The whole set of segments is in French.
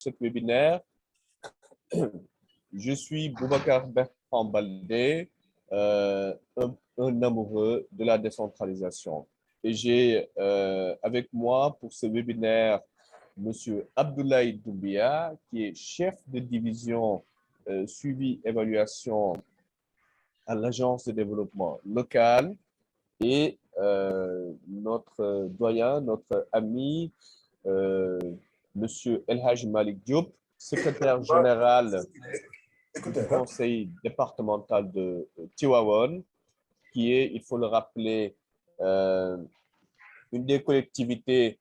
ce webinaire. Je suis Boubacar Bertrand Baldé, un amoureux de la décentralisation. Et j'ai avec moi pour ce webinaire M. Abdoulaye Doumbia, qui est chef de division suivi évaluation à l'Agence de développement local, et notre doyen, notre ami, M. El Hadj Malick Diop, secrétaire général du conseil départemental de Tivaouane, qui est, il faut le rappeler, une des collectivités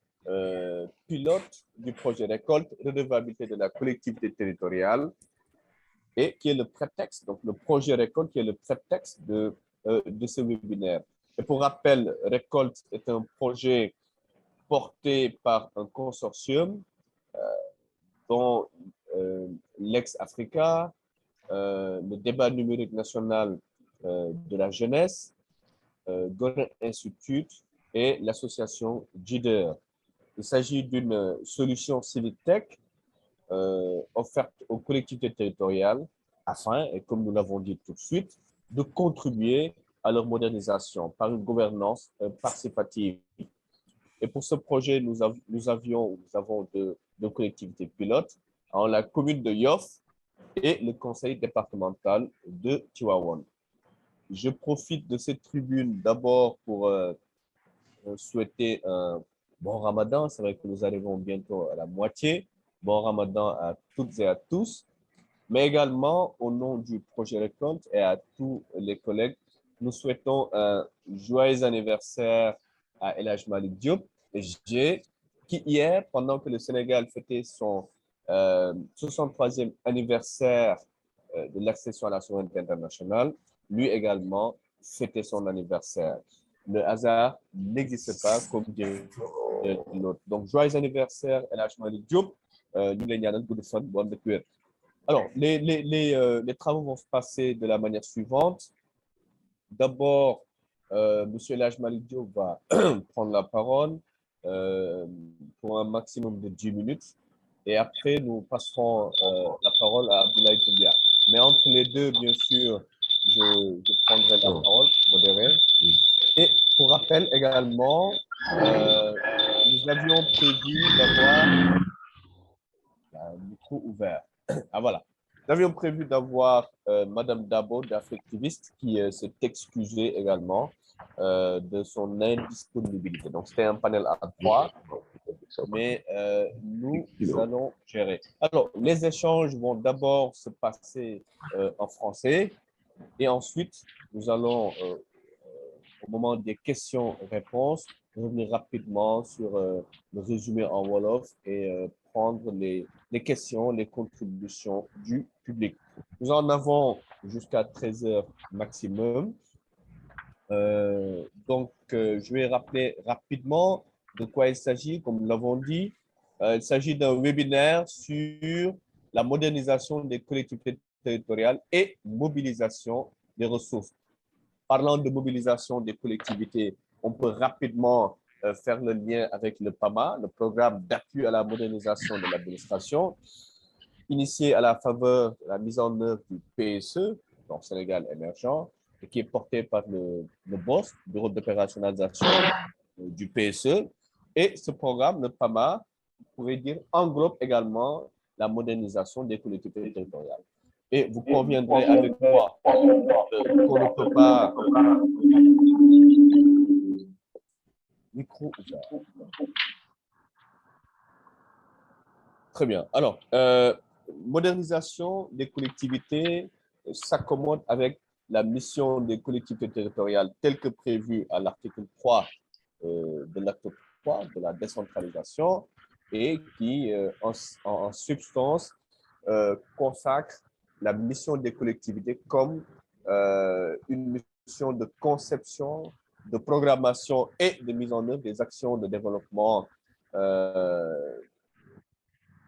pilotes du projet récolte et redevabilité de la collectivité territoriale, et qui est le prétexte, donc le projet récolte qui est le prétexte de ce webinaire. Et pour rappel, Récolte est un projet porté par un consortium dont l'ex-Africa, le débat numérique national de la jeunesse, Goethe Institute et l'association JIDER. Il s'agit d'une solution civic tech offerte aux collectivités territoriales afin, et comme nous l'avons dit tout de suite, de contribuer à leur modernisation par une gouvernance participative. Et pour ce projet, nous avons deux collectivités pilotes, la commune de Yoff et le conseil départemental de Tivaouane. Je profite de cette tribune d'abord pour souhaiter un bon Ramadan. C'est vrai que nous arrivons bientôt à la moitié. Bon Ramadan à toutes et à tous. Mais également, au nom du projet Récolte et à tous les collègues, nous souhaitons un joyeux anniversaire à El Hadj Malick Diop, qui hier, pendant que le Sénégal fêtait son 63e anniversaire de l'accession à la souveraineté internationale, lui également fêtait son anniversaire. Le hasard n'existe pas, comme dirait l'autre. Donc, joyeux anniversaire El Hadj Malick Diop. Alors, les travaux vont se passer de la manière suivante. D'abord, M. El Hadj Malick Diop va prendre la parole pour un maximum de 10 minutes. Et après, nous passerons la parole à Abdoulaye Doumbia. Mais entre les deux, bien sûr, je prendrai la parole, modérée. Et pour rappel également, nous avions prévu d'avoir le micro ouvert. Ah voilà. Nous avions prévu d'avoir Madame Dabo d'Africtiviste qui s'est excusée également de son indisponibilité. Donc, c'était un panel à 3, mais nous allons gérer. Alors, les échanges vont d'abord se passer en français et ensuite, nous allons, au moment des questions-réponses, revenir rapidement sur le résumé en Wolof et prendre les questions, les contributions du public. Nous en avons jusqu'à 13 heures maximum. Donc, je vais rappeler rapidement de quoi il s'agit. Comme nous l'avons dit, il s'agit d'un webinaire sur la modernisation des collectivités territoriales et mobilisation des ressources. Parlant de mobilisation des collectivités, on peut rapidement faire le lien avec le PAMA, le programme d'appui à la modernisation de l'administration, initié à la faveur de la mise en œuvre du PSE, donc Sénégal émergent, et qui est porté par le BOS, Bureau d'opérationnalisation du PSE. Et ce programme, le PAMA, on pourrait dire, englobe également la modernisation des collectivités territoriales. Et vous conviendrez avec moi qu'on ne peut pas... Micro ouvert. Très bien. Alors, modernisation des collectivités s'accommode avec la mission des collectivités territoriales telle que prévue à l'article 3 de l'acte 3 de la décentralisation et qui, en substance, consacre la mission des collectivités comme une mission de conception, de programmation et de mise en œuvre des actions de développement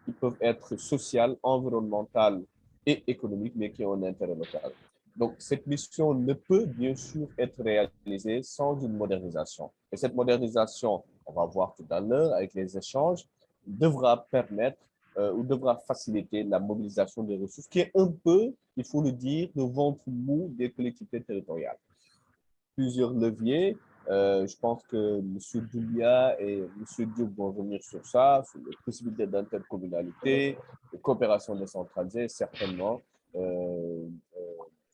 qui peuvent être sociales, environnementales et économiques, mais qui ont un intérêt local. Donc, cette mission ne peut bien sûr être réalisée sans une modernisation. Et cette modernisation, on va voir tout à l'heure avec les échanges, devra permettre ou devra faciliter la mobilisation des ressources, qui est un peu, il faut le dire, le ventre mou des collectivités territoriales. Plusieurs leviers. Je pense que M. Doumbia et M. Diop vont revenir sur ça, sur les possibilités d'intercommunalité, de coopération décentralisée, certainement, de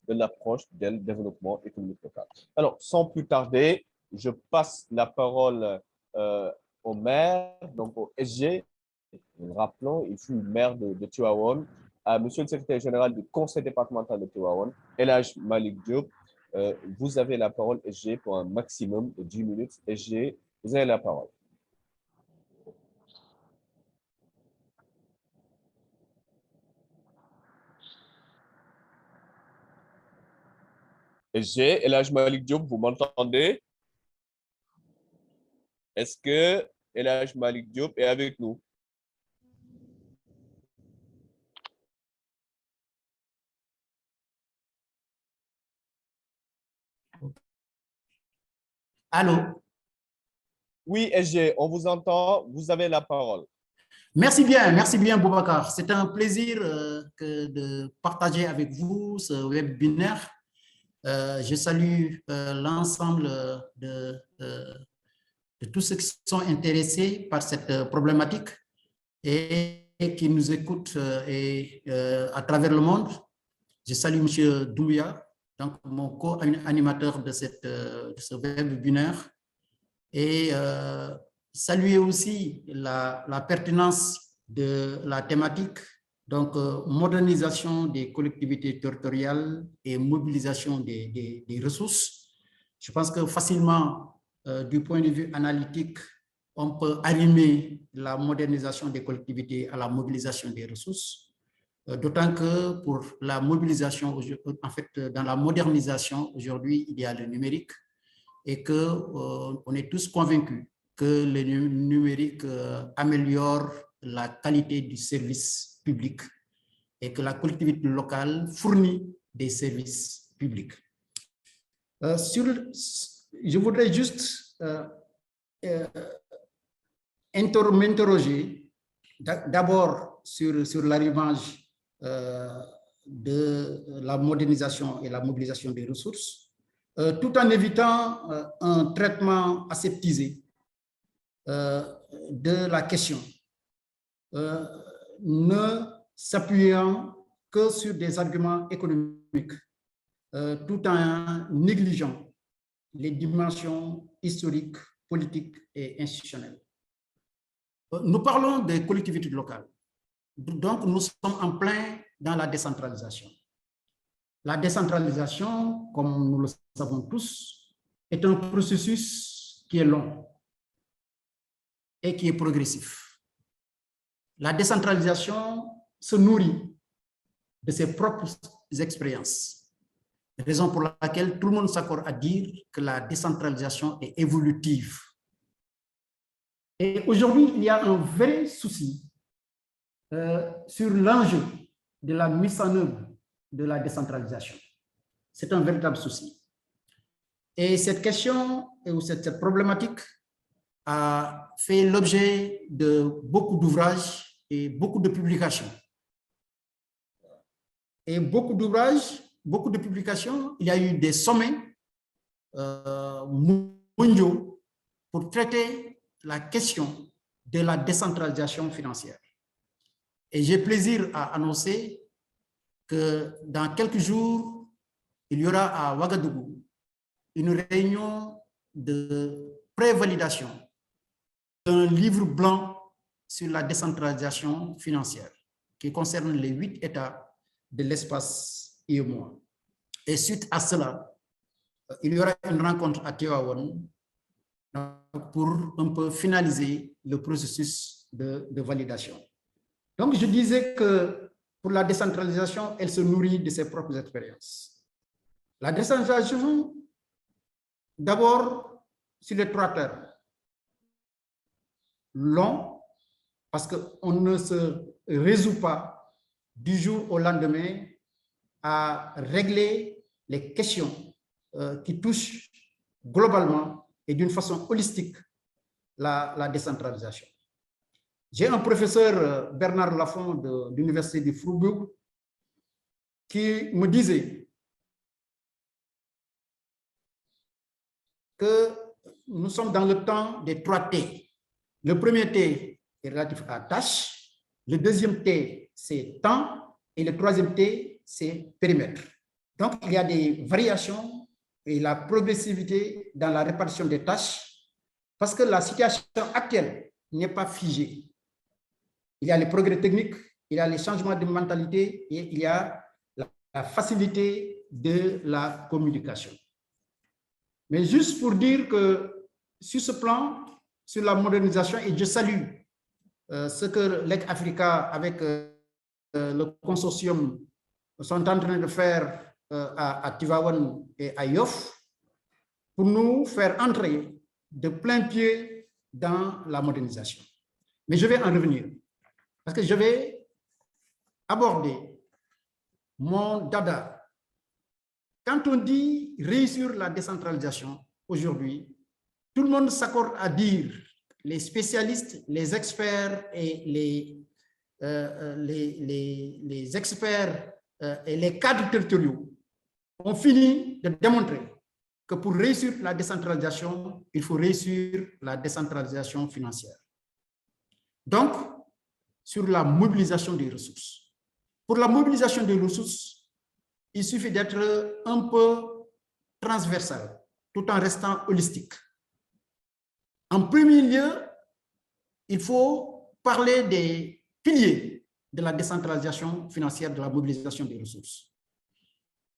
l'approche du développement économique local. Alors, sans plus tarder, je passe la parole au maire, donc au SG. Rappelons, il fut maire de Tivaouane, à M. le secrétaire général du conseil départemental de Tivaouane, El Hadj Malick Diop. Vous avez la parole, SG, pour un maximum de 10 minutes. SG, vous avez la parole. SG, El Hadj Malick Diop, vous m'entendez? Est-ce que El Hadj Malick Diop est avec nous? Allô? Oui, SG, on vous entend. Vous avez la parole. Merci bien, Boubacar. C'est un plaisir de partager avec vous ce webinaire. Je salue l'ensemble de tous ceux qui sont intéressés par cette problématique et qui nous écoutent à travers le monde. Je salue M. Doumbia, donc mon co-animateur de ce webinaire, et saluer aussi la pertinence de la thématique, donc modernisation des collectivités territoriales et mobilisation des ressources. Je pense que facilement, du point de vue analytique, on peut arrimer la modernisation des collectivités à la mobilisation des ressources, d'autant que pour la mobilisation, en fait, dans la modernisation, aujourd'hui, il y a le numérique et qu'on est tous convaincus que le numérique améliore la qualité du service public et que la collectivité locale fournit des services publics. Je voudrais juste m'interroger d'abord sur l'arrivage de la modernisation et la mobilisation des ressources, tout en évitant un traitement aseptisé de la question, ne s'appuyant que sur des arguments économiques, tout en négligeant les dimensions historiques, politiques et institutionnelles. Nous parlons des collectivités locales, donc nous sommes en plein dans la décentralisation. La décentralisation, comme nous le savons tous, est un processus qui est long et qui est progressif. La décentralisation se nourrit de ses propres expériences, raison pour laquelle tout le monde s'accorde à dire que la décentralisation est évolutive. Et aujourd'hui, il y a un vrai souci sur l'enjeu de la mise en œuvre de la décentralisation. C'est un véritable souci. Et cette question, ou cette problématique, a fait l'objet de beaucoup d'ouvrages et beaucoup de publications. Et beaucoup d'ouvrages, beaucoup de publications, il y a eu des sommets mondiaux pour traiter la question de la décentralisation financière. Et j'ai plaisir à annoncer que dans quelques jours, il y aura à Ouagadougou une réunion de prévalidation d'un livre blanc sur la décentralisation financière qui concerne les 8 États de l'espace UEMOA. Et suite à cela, il y aura une rencontre à Tivaouane pour un peu finaliser le processus de validation. Donc, je disais que pour la décentralisation, elle se nourrit de ses propres expériences. La décentralisation, d'abord, sur les 3 termes. Long, parce qu'on ne se résout pas du jour au lendemain à régler les questions qui touchent globalement et d'une façon holistique la décentralisation. J'ai un professeur, Bernard Lafont, de l'Université de Fribourg, qui me disait que nous sommes dans le temps des 3 T. Le premier T est relatif à tâche, le deuxième T, c'est temps, et le troisième T, c'est périmètre. Donc, il y a des variations et la progressivité dans la répartition des tâches parce que la situation actuelle n'est pas figée. Il y a les progrès techniques, il y a les changements de mentalité et il y a la facilité de la communication. Mais juste pour dire que sur ce plan, sur la modernisation, et je salue ce que l'EC Africa avec le consortium sont en train de faire à Tivaouane et à Yoff pour nous faire entrer de plein pied dans la modernisation. Mais je vais en revenir parce que je vais aborder mon dada. Quand on dit réussir la décentralisation aujourd'hui, tout le monde s'accorde à dire, les spécialistes, les experts et les experts et les cadres territoriaux ont fini de démontrer que pour réussir la décentralisation, il faut réussir la décentralisation financière. Donc, sur la mobilisation des ressources. Pour la mobilisation des ressources, il suffit d'être un peu transversal, tout en restant holistique. En premier lieu, il faut parler des piliers de la décentralisation financière, de la mobilisation des ressources.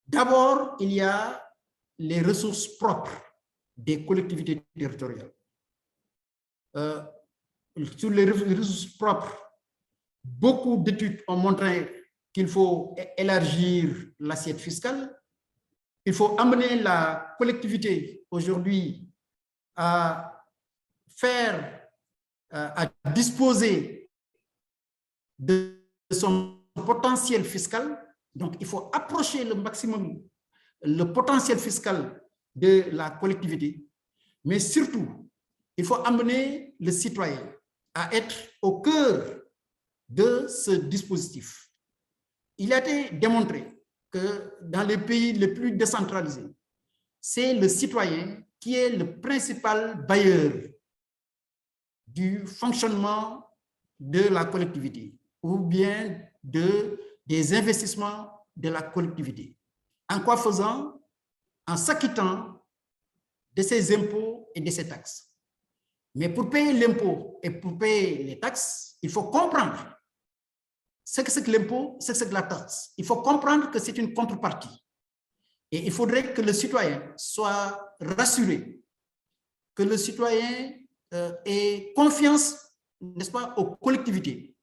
D'abord, il y a les ressources propres des collectivités territoriales. Sur les ressources propres, beaucoup d'études ont montré qu'il faut élargir l'assiette fiscale. Il faut amener la collectivité aujourd'hui à disposer de son potentiel fiscal. Donc, il faut approcher le maximum le potentiel fiscal de la collectivité. Mais surtout, il faut amener le citoyen à être au cœur de ce dispositif. Il a été démontré que dans les pays les plus décentralisés, c'est le citoyen qui est le principal bailleur du fonctionnement de la collectivité ou bien des investissements de la collectivité. En quoi faisant? En s'acquittant de ses impôts et de ses taxes. Mais pour payer l'impôt et pour payer les taxes, il faut comprendre ce que c'est que l'impôt, ce que c'est que la taxe. Il faut comprendre que c'est une contrepartie. Et il faudrait que le citoyen soit rassuré, que le citoyen ait confiance, n'est-ce pas, aux collectivités,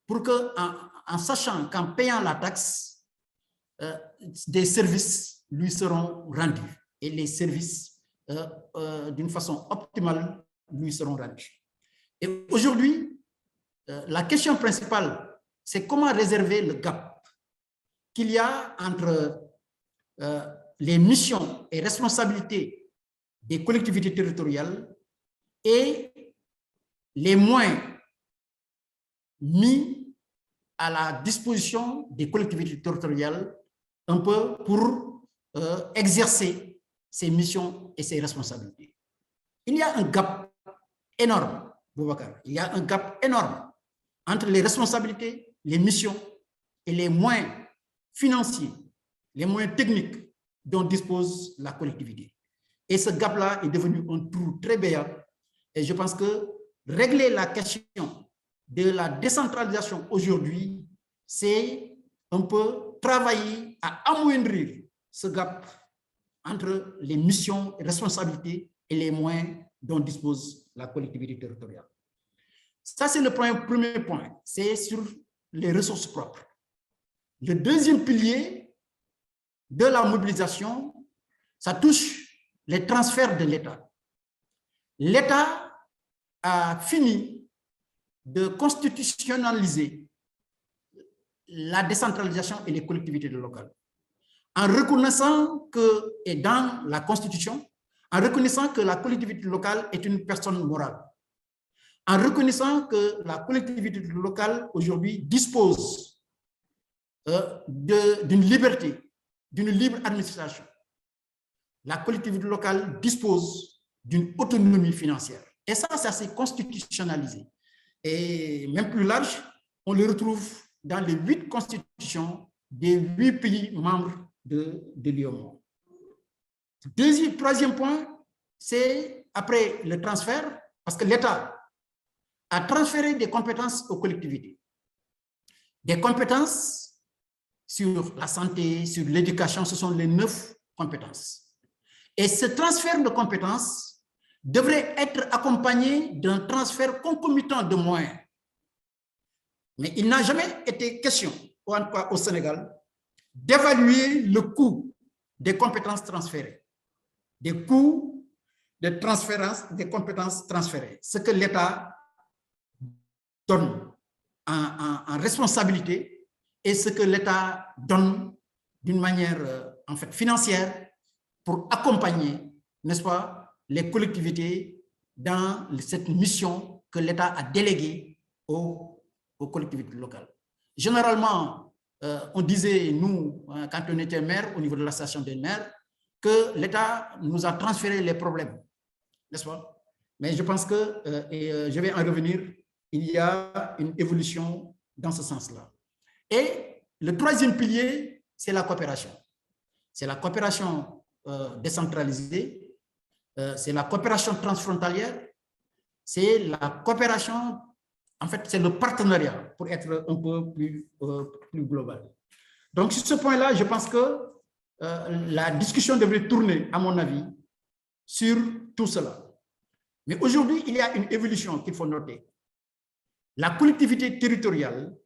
pour qu'en sachant qu'en payant la taxe, des services lui seront rendus et les services, d'une façon optimale, lui seront rendus. Et aujourd'hui, la question principale, c'est comment réserver le gap qu'il y a entre les missions et responsabilités des collectivités territoriales et les moyens mis à la disposition des collectivités territoriales un peu pour exercer ses missions et ses responsabilités. Il y a un gap énorme, Boubacar. Il y a un gap énorme entre les responsabilités, les missions et les moyens financiers, les moyens techniques dont dispose la collectivité. Et ce gap-là est devenu un trou très béant. Et je pense que régler la question de la décentralisation aujourd'hui, c'est un peu travailler à amoindrir ce gap entre les missions, les responsabilités et les moyens dont dispose la collectivité territoriale. Ça, c'est le premier point, c'est sur les ressources propres. Le deuxième pilier de la mobilisation, ça touche les transferts de l'État. L'État a fini de constitutionnaliser la décentralisation et les collectivités locales, en reconnaissant que, et dans la Constitution, en reconnaissant que la collectivité locale est une personne morale. en reconnaissant que la collectivité locale aujourd'hui dispose d'une liberté, d'une libre administration. La collectivité locale dispose d'une autonomie financière. Et ça s'est constitutionnalisé. Et même plus large, on le retrouve dans les 8 constitutions des 8 pays membres de l'UEMOA. Troisième point, c'est après le transfert, parce que l'État a transféré des compétences aux collectivités. Des compétences sur la santé, sur l'éducation, ce sont les 9 compétences. Et ce transfert de compétences devrait être accompagné d'un transfert concomitant de moyens. Mais il n'a jamais été question, en tout cas au Sénégal, d'évaluer le coût des compétences transférées, des coûts de transférence des compétences transférées, ce que l'État donne en responsabilité et ce que l'État donne d'une manière en fait financière pour accompagner, n'est-ce pas, les collectivités dans cette mission que l'État a déléguée aux collectivités locales. Généralement, on disait, nous, quand on était maire, au niveau de l'association des maires, que l'État nous a transféré les problèmes, n'est-ce pas? Mais je pense que, et je vais en revenir, il y a une évolution dans ce sens-là. Et le troisième pilier, c'est la coopération. C'est la coopération décentralisée, c'est la coopération transfrontalière, c'est la coopération, en fait, c'est le partenariat pour être un peu plus global. Donc, sur ce point-là, je pense que la discussion devrait tourner, à mon avis, sur tout cela. Mais aujourd'hui, il y a une évolution qu'il faut noter. La collectivité territoriale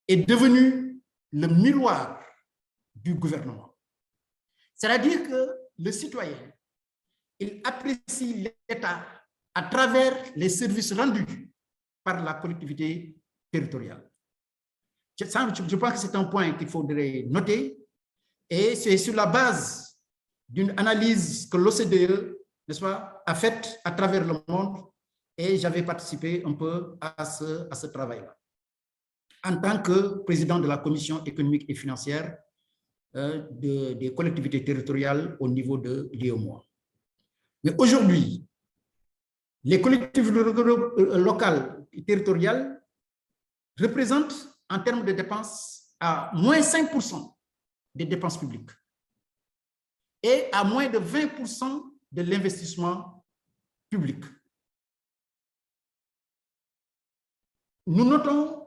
est devenue le miroir du gouvernement. C'est-à-dire que le citoyen, il apprécie l'État à travers les services rendus par la collectivité territoriale. Je pense que c'est un point qu'il faudrait noter et c'est sur la base d'une analyse que l'OCDE, n'est-ce pas, a faite à travers le monde et j'avais participé un peu à ce travail-là. En tant que président de la Commission économique et financière des collectivités territoriales au niveau de l'UEMOA. Mais aujourd'hui, les collectivités locales et territoriales représentent en termes de dépenses à moins 5% des dépenses publiques et à moins de 20% de l'investissement public. Nous notons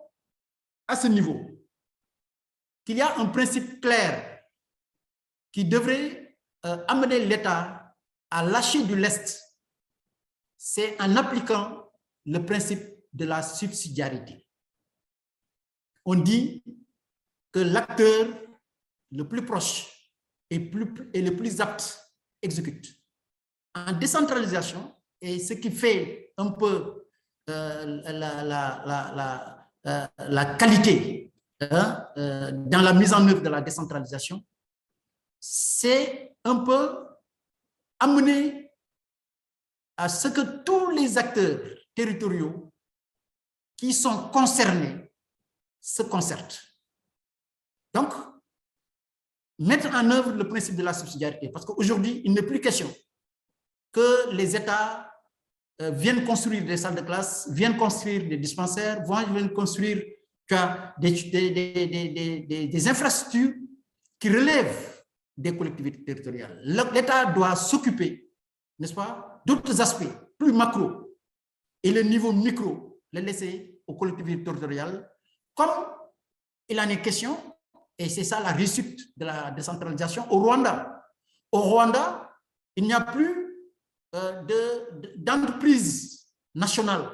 à ce niveau qu'il y a un principe clair qui devrait amener l'État à lâcher du lest. C'est en appliquant le principe de la subsidiarité. On dit que l'acteur le plus proche et le plus apte exécute. En décentralisation, et ce qui fait un peu la qualité dans la mise en œuvre de la décentralisation, c'est un peu amener à ce que tous les acteurs territoriaux qui sont concernés se concertent. Donc, mettre en œuvre le principe de la subsidiarité, parce qu'aujourd'hui, il n'est plus question que les États viennent construire des salles de classe, viennent construire des dispensaires, viennent construire des infrastructures qui relèvent des collectivités territoriales. L'État doit s'occuper, n'est-ce pas, d'autres aspects plus macro et le niveau micro, le laisser aux collectivités territoriales, comme il en est question, et c'est ça la réussite de la décentralisation au Rwanda. Au Rwanda, il n'y a plus d'entreprises nationales.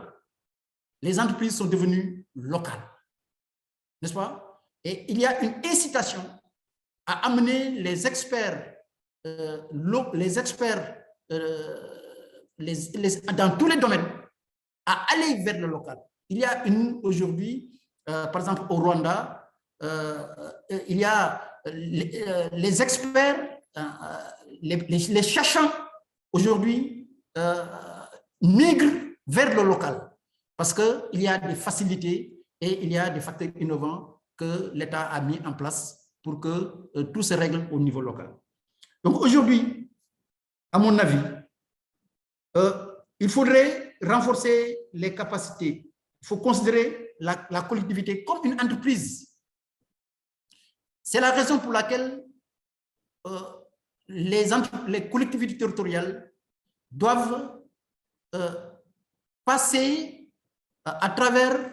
Les entreprises sont devenues locales, n'est-ce pas? Et il y a une incitation à amener les experts, dans tous les domaines, à aller vers le local. Il y a aujourd'hui, par exemple au Rwanda, il y a les experts, les chercheurs aujourd'hui migrent vers le local. parce qu'il y a des facilités et il y a des facteurs innovants que l'État a mis en place pour que tout se règle au niveau local. Donc aujourd'hui, à mon avis, il faudrait renforcer les capacités. Il faut considérer la collectivité comme une entreprise. C'est la raison pour laquelle les collectivités territoriales doivent passer à travers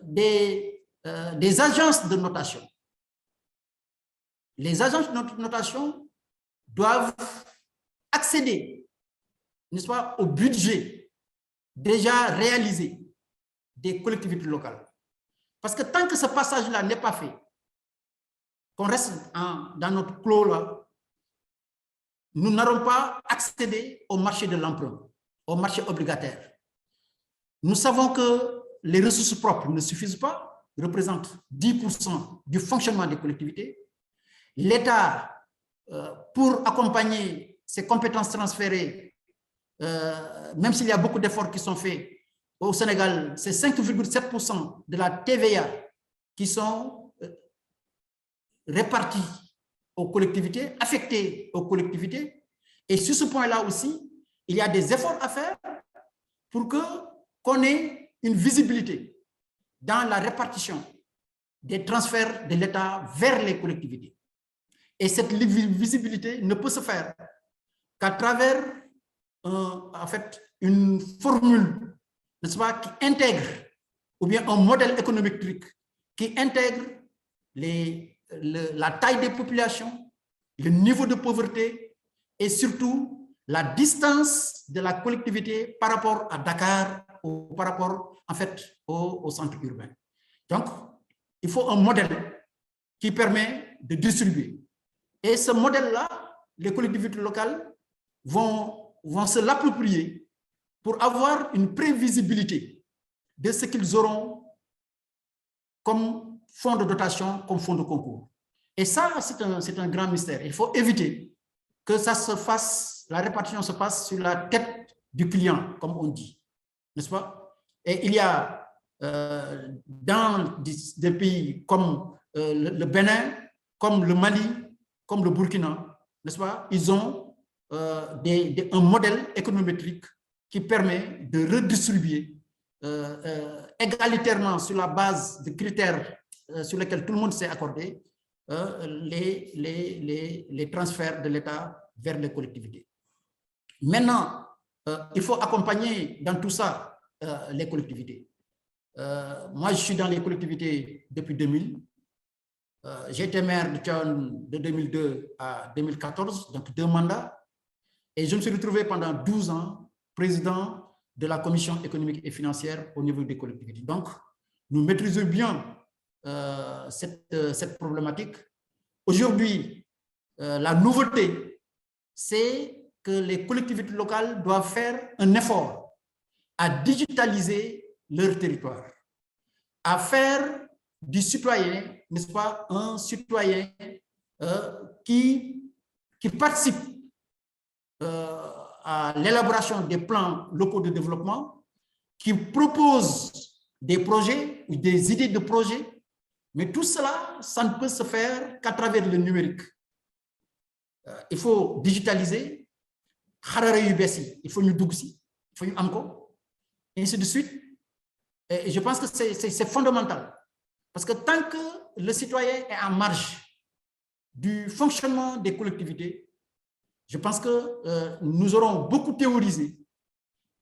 des agences de notation. Les agences de notation doivent accéder, n'est-ce pas, au budget déjà réalisé des collectivités locales. Parce que tant que ce passage-là n'est pas fait, qu'on reste dans notre clos-là, nous n'aurons pas accédé au marché de l'emprunt, au marché obligataire. Nous savons que les ressources propres ne suffisent pas, représentent 10% du fonctionnement des collectivités. L'État, pour accompagner ses compétences transférées, même s'il y a beaucoup d'efforts qui sont faits, au Sénégal, c'est 5,7% de la TVA qui sont répartis aux collectivités, affectés aux collectivités. Et sur ce point-là aussi, il y a des efforts à faire pour qu'on ait une visibilité dans la répartition des transferts de l'État vers les collectivités. Et cette visibilité ne peut se faire qu'à travers en fait, une formule, n'est-ce pas, qui intègre, ou bien un modèle économique qui intègre la taille des populations, le niveau de pauvreté et surtout la distance de la collectivité par rapport à Dakar ou par rapport en fait au centre urbain. Donc, il faut un modèle qui permet de distribuer. Et ce modèle-là, les collectivités locales vont se l'approprier pour avoir une prévisibilité de ce qu'ils auront comme fonds de dotation, comme fonds de concours. Et ça, c'est un grand mystère. Il faut éviter que ça se fasse, la répartition se fasse sur la tête du client, comme on dit, n'est-ce pas? Et il y a dans des pays comme le Bénin, comme le Mali, comme le Burkina, n'est-ce pas? Ils ont un modèle économétrique qui permet de redistribuer égalitairement sur la base de critères sur lesquels tout le monde s'est accordé les transferts de l'État vers les collectivités. Maintenant, il faut accompagner dans tout ça les collectivités. Moi, je suis dans les collectivités depuis 2000. J'ai été maire de Tivaouane de 2002 à 2014, donc 2 mandats. Et je me suis retrouvé pendant 12 ans président de la commission économique et financière au niveau des collectivités. Donc, nous maîtrisons bien cette problématique. Aujourd'hui, la nouveauté, c'est que les collectivités locales doivent faire un effort à digitaliser leur territoire, à faire du citoyen, n'est-ce pas, un citoyen qui participe à l'élaboration des plans locaux de développement, qui propose des projets ou des idées de projets, mais tout cela, ça ne peut se faire qu'à travers le numérique. Il faut digitaliser, il faut nous dougsi, il faut nous amko, et ainsi de suite. Et je pense que c'est fondamental. Parce que tant que le citoyen est en marge du fonctionnement des collectivités, je pense que nous aurons beaucoup théorisé,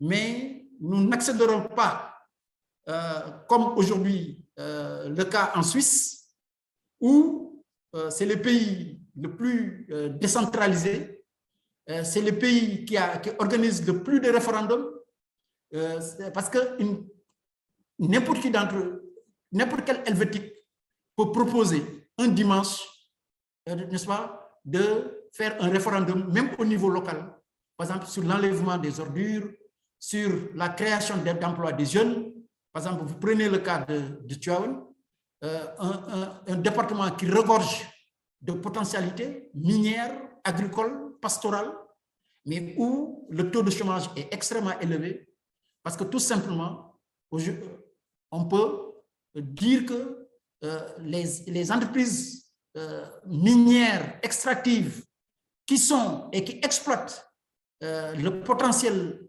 mais nous n'accéderons pas, comme aujourd'hui le cas en Suisse, où c'est le pays le plus décentralisé, c'est le pays qui organise le plus de référendums, parce que n'importe qui d'entre eux, n'importe quel helvétique peut proposer un dimanche, n'est-ce pas, de faire un référendum, même au niveau local, par exemple sur l'enlèvement des ordures, sur la création d'emplois des jeunes. Par exemple, vous prenez le cas de Tivaouane, un département qui regorge de potentialités minières, agricoles, pastorales, mais où le taux de chômage est extrêmement élevé, Parce que tout simplement, on peut dire que les entreprises minières extractives qui sont et qui exploitent le potentiel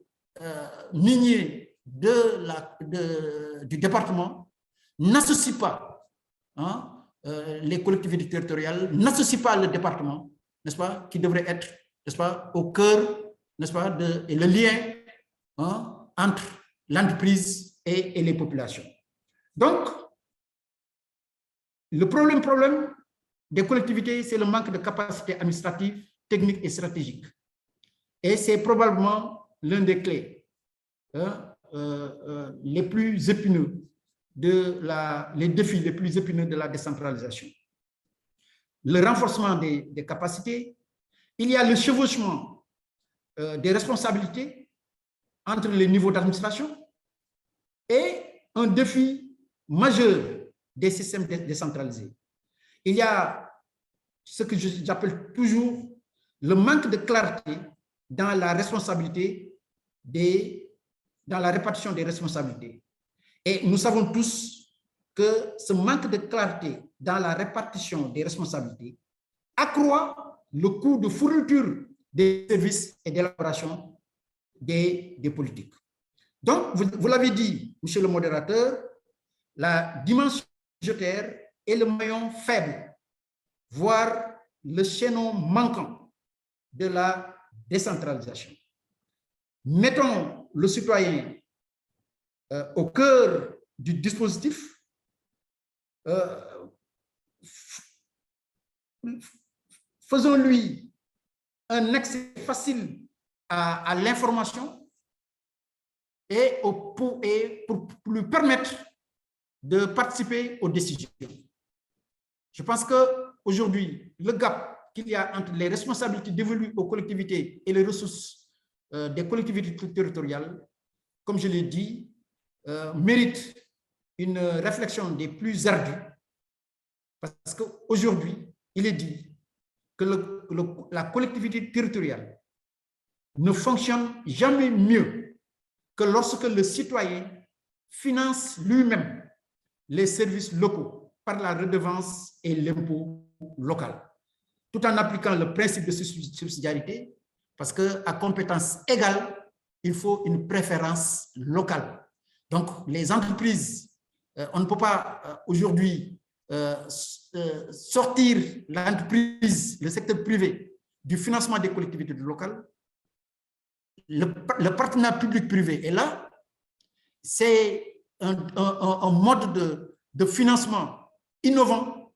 minier du département n'associent pas les collectivités territoriales, n'associent pas le département, n'est-ce pas, qui devrait être, n'est-ce pas, au cœur, n'est-ce pas, et le lien entre l'entreprise et les populations. Donc, le problème des collectivités, c'est le manque de capacité administrative, technique et stratégique. Et c'est probablement l'un des clés les plus épineux les défis les plus épineux de la décentralisation. Le renforcement des capacités, il y a le chevauchement des responsabilités entre les niveaux d'administration et un défi majeur des systèmes décentralisés. Il y a ce que j'appelle toujours le manque de clarté dans la responsabilité dans la répartition des responsabilités. Et nous savons tous que ce manque de clarté dans la répartition des responsabilités accroît le coût de fourniture des services et d'élaboration des politiques. Donc, vous l'avez dit, monsieur le modérateur, la dimension budgétaire est le maillon faible, voire le chaînon manquant de la décentralisation. Mettons le citoyen au cœur du dispositif, faisons-lui un accès facile à l'information et pour lui permettre de participer aux décisions. Je pense qu'aujourd'hui, le gap qu'il y a entre les responsabilités dévolues aux collectivités et les ressources des collectivités territoriales, comme je l'ai dit, mérite une réflexion des plus ardues, parce qu'aujourd'hui, il est dit que la collectivité territoriale ne fonctionne jamais mieux que lorsque le citoyen finance lui-même les services locaux par la redevance et l'impôt local, tout en appliquant le principe de subsidiarité, parce qu'à compétence égale, il faut une préférence locale. Donc, les entreprises, on ne peut pas aujourd'hui sortir l'entreprise, le secteur privé, du financement des collectivités locales. Le partenariat public-privé est là. C'est un mode de financement innovant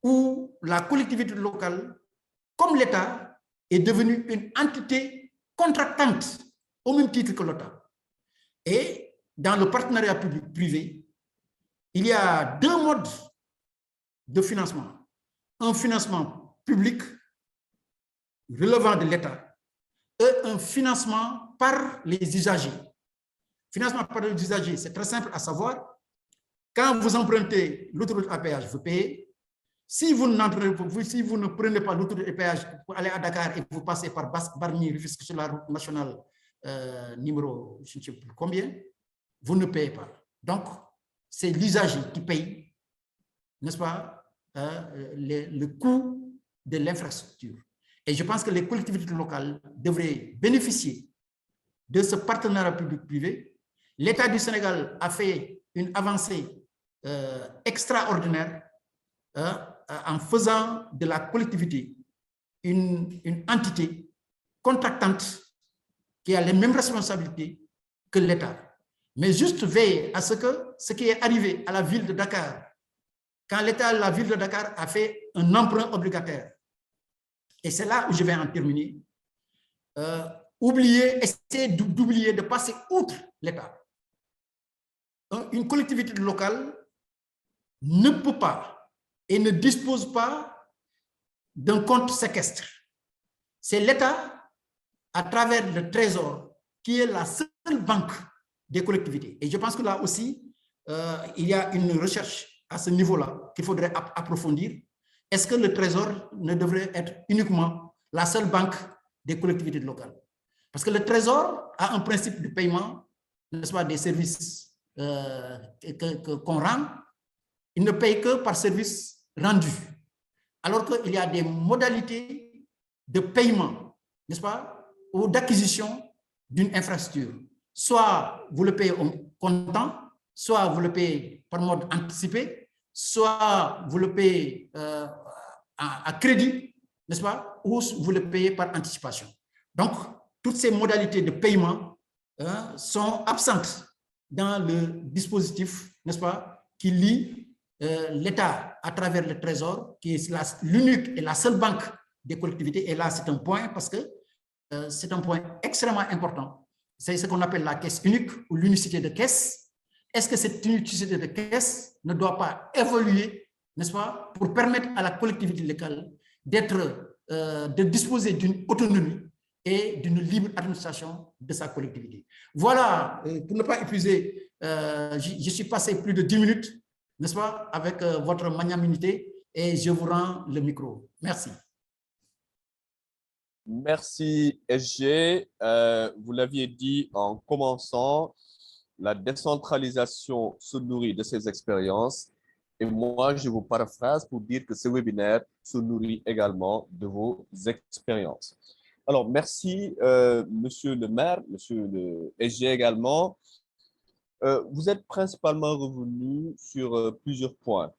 où la collectivité locale, comme l'État, est devenue une entité contractante au même titre que l'État. Et dans le partenariat public-privé, il y a deux modes de financement. Un financement public relevant de l'État et un financement par les usagers. Financement par les usagers, c'est très simple à savoir. Quand vous empruntez l'autoroute à péage, vous payez. Si vous ne prenez pas l'autoroute à péage pour aller à Dakar et vous passez par Bargny, Rufisque sur la route nationale numéro, je ne sais plus combien, vous ne payez pas. Donc, c'est l'usager qui paye, n'est-ce pas, le coût de l'infrastructure. Et je pense que les collectivités locales devraient bénéficier de ce partenariat public-privé. L'État du Sénégal a fait une avancée extraordinaire en faisant de la collectivité une entité contractante qui a les mêmes responsabilités que l'État. Mais juste veiller à ce que ce qui est arrivé à la ville de Dakar, quand la ville de Dakar a fait un emprunt obligataire, et c'est là où je vais en terminer, essayer d'oublier, de passer outre l'État. Une collectivité locale ne peut pas et ne dispose pas d'un compte séquestre. C'est l'État, à travers le Trésor, qui est la seule banque des collectivités. Et je pense que là aussi, il y a une recherche à ce niveau-là qu'il faudrait approfondir. Est-ce que le Trésor ne devrait être uniquement la seule banque des collectivités locales? Parce que le Trésor a un principe de paiement n'est-ce pas, des services qu'on rend, ils ne payent que par service rendu. Alors qu'il y a des modalités de paiement, n'est-ce pas, ou d'acquisition d'une infrastructure. Soit vous le payez au comptant, soit vous le payez par mode anticipé, soit vous le payez à crédit, n'est-ce pas, ou vous le payez par anticipation. Donc, toutes ces modalités de paiement sont absentes dans le dispositif, n'est-ce pas, qui lie l'État à travers le Trésor, qui est l'unique et la seule banque des collectivités. Et là, c'est un point parce que c'est un point extrêmement important. C'est ce qu'on appelle la caisse unique ou l'unicité de caisse. Est-ce que cette unicité de caisse ne doit pas évoluer, n'est-ce pas, pour permettre à la collectivité locale de disposer d'une autonomie et d'une libre administration de sa collectivité. Voilà, pour ne pas épuiser, je suis passé plus de 10 minutes, n'est-ce pas, avec votre magnanimité, et je vous rends le micro. Merci. Merci, SG. Vous l'aviez dit en commençant, la décentralisation se nourrit de ces expériences. Et moi, je vous paraphrase pour dire que ce webinaire se nourrit également de vos expériences. Alors, merci, Monsieur le maire, Monsieur le SG également. Vous êtes principalement revenu sur plusieurs points.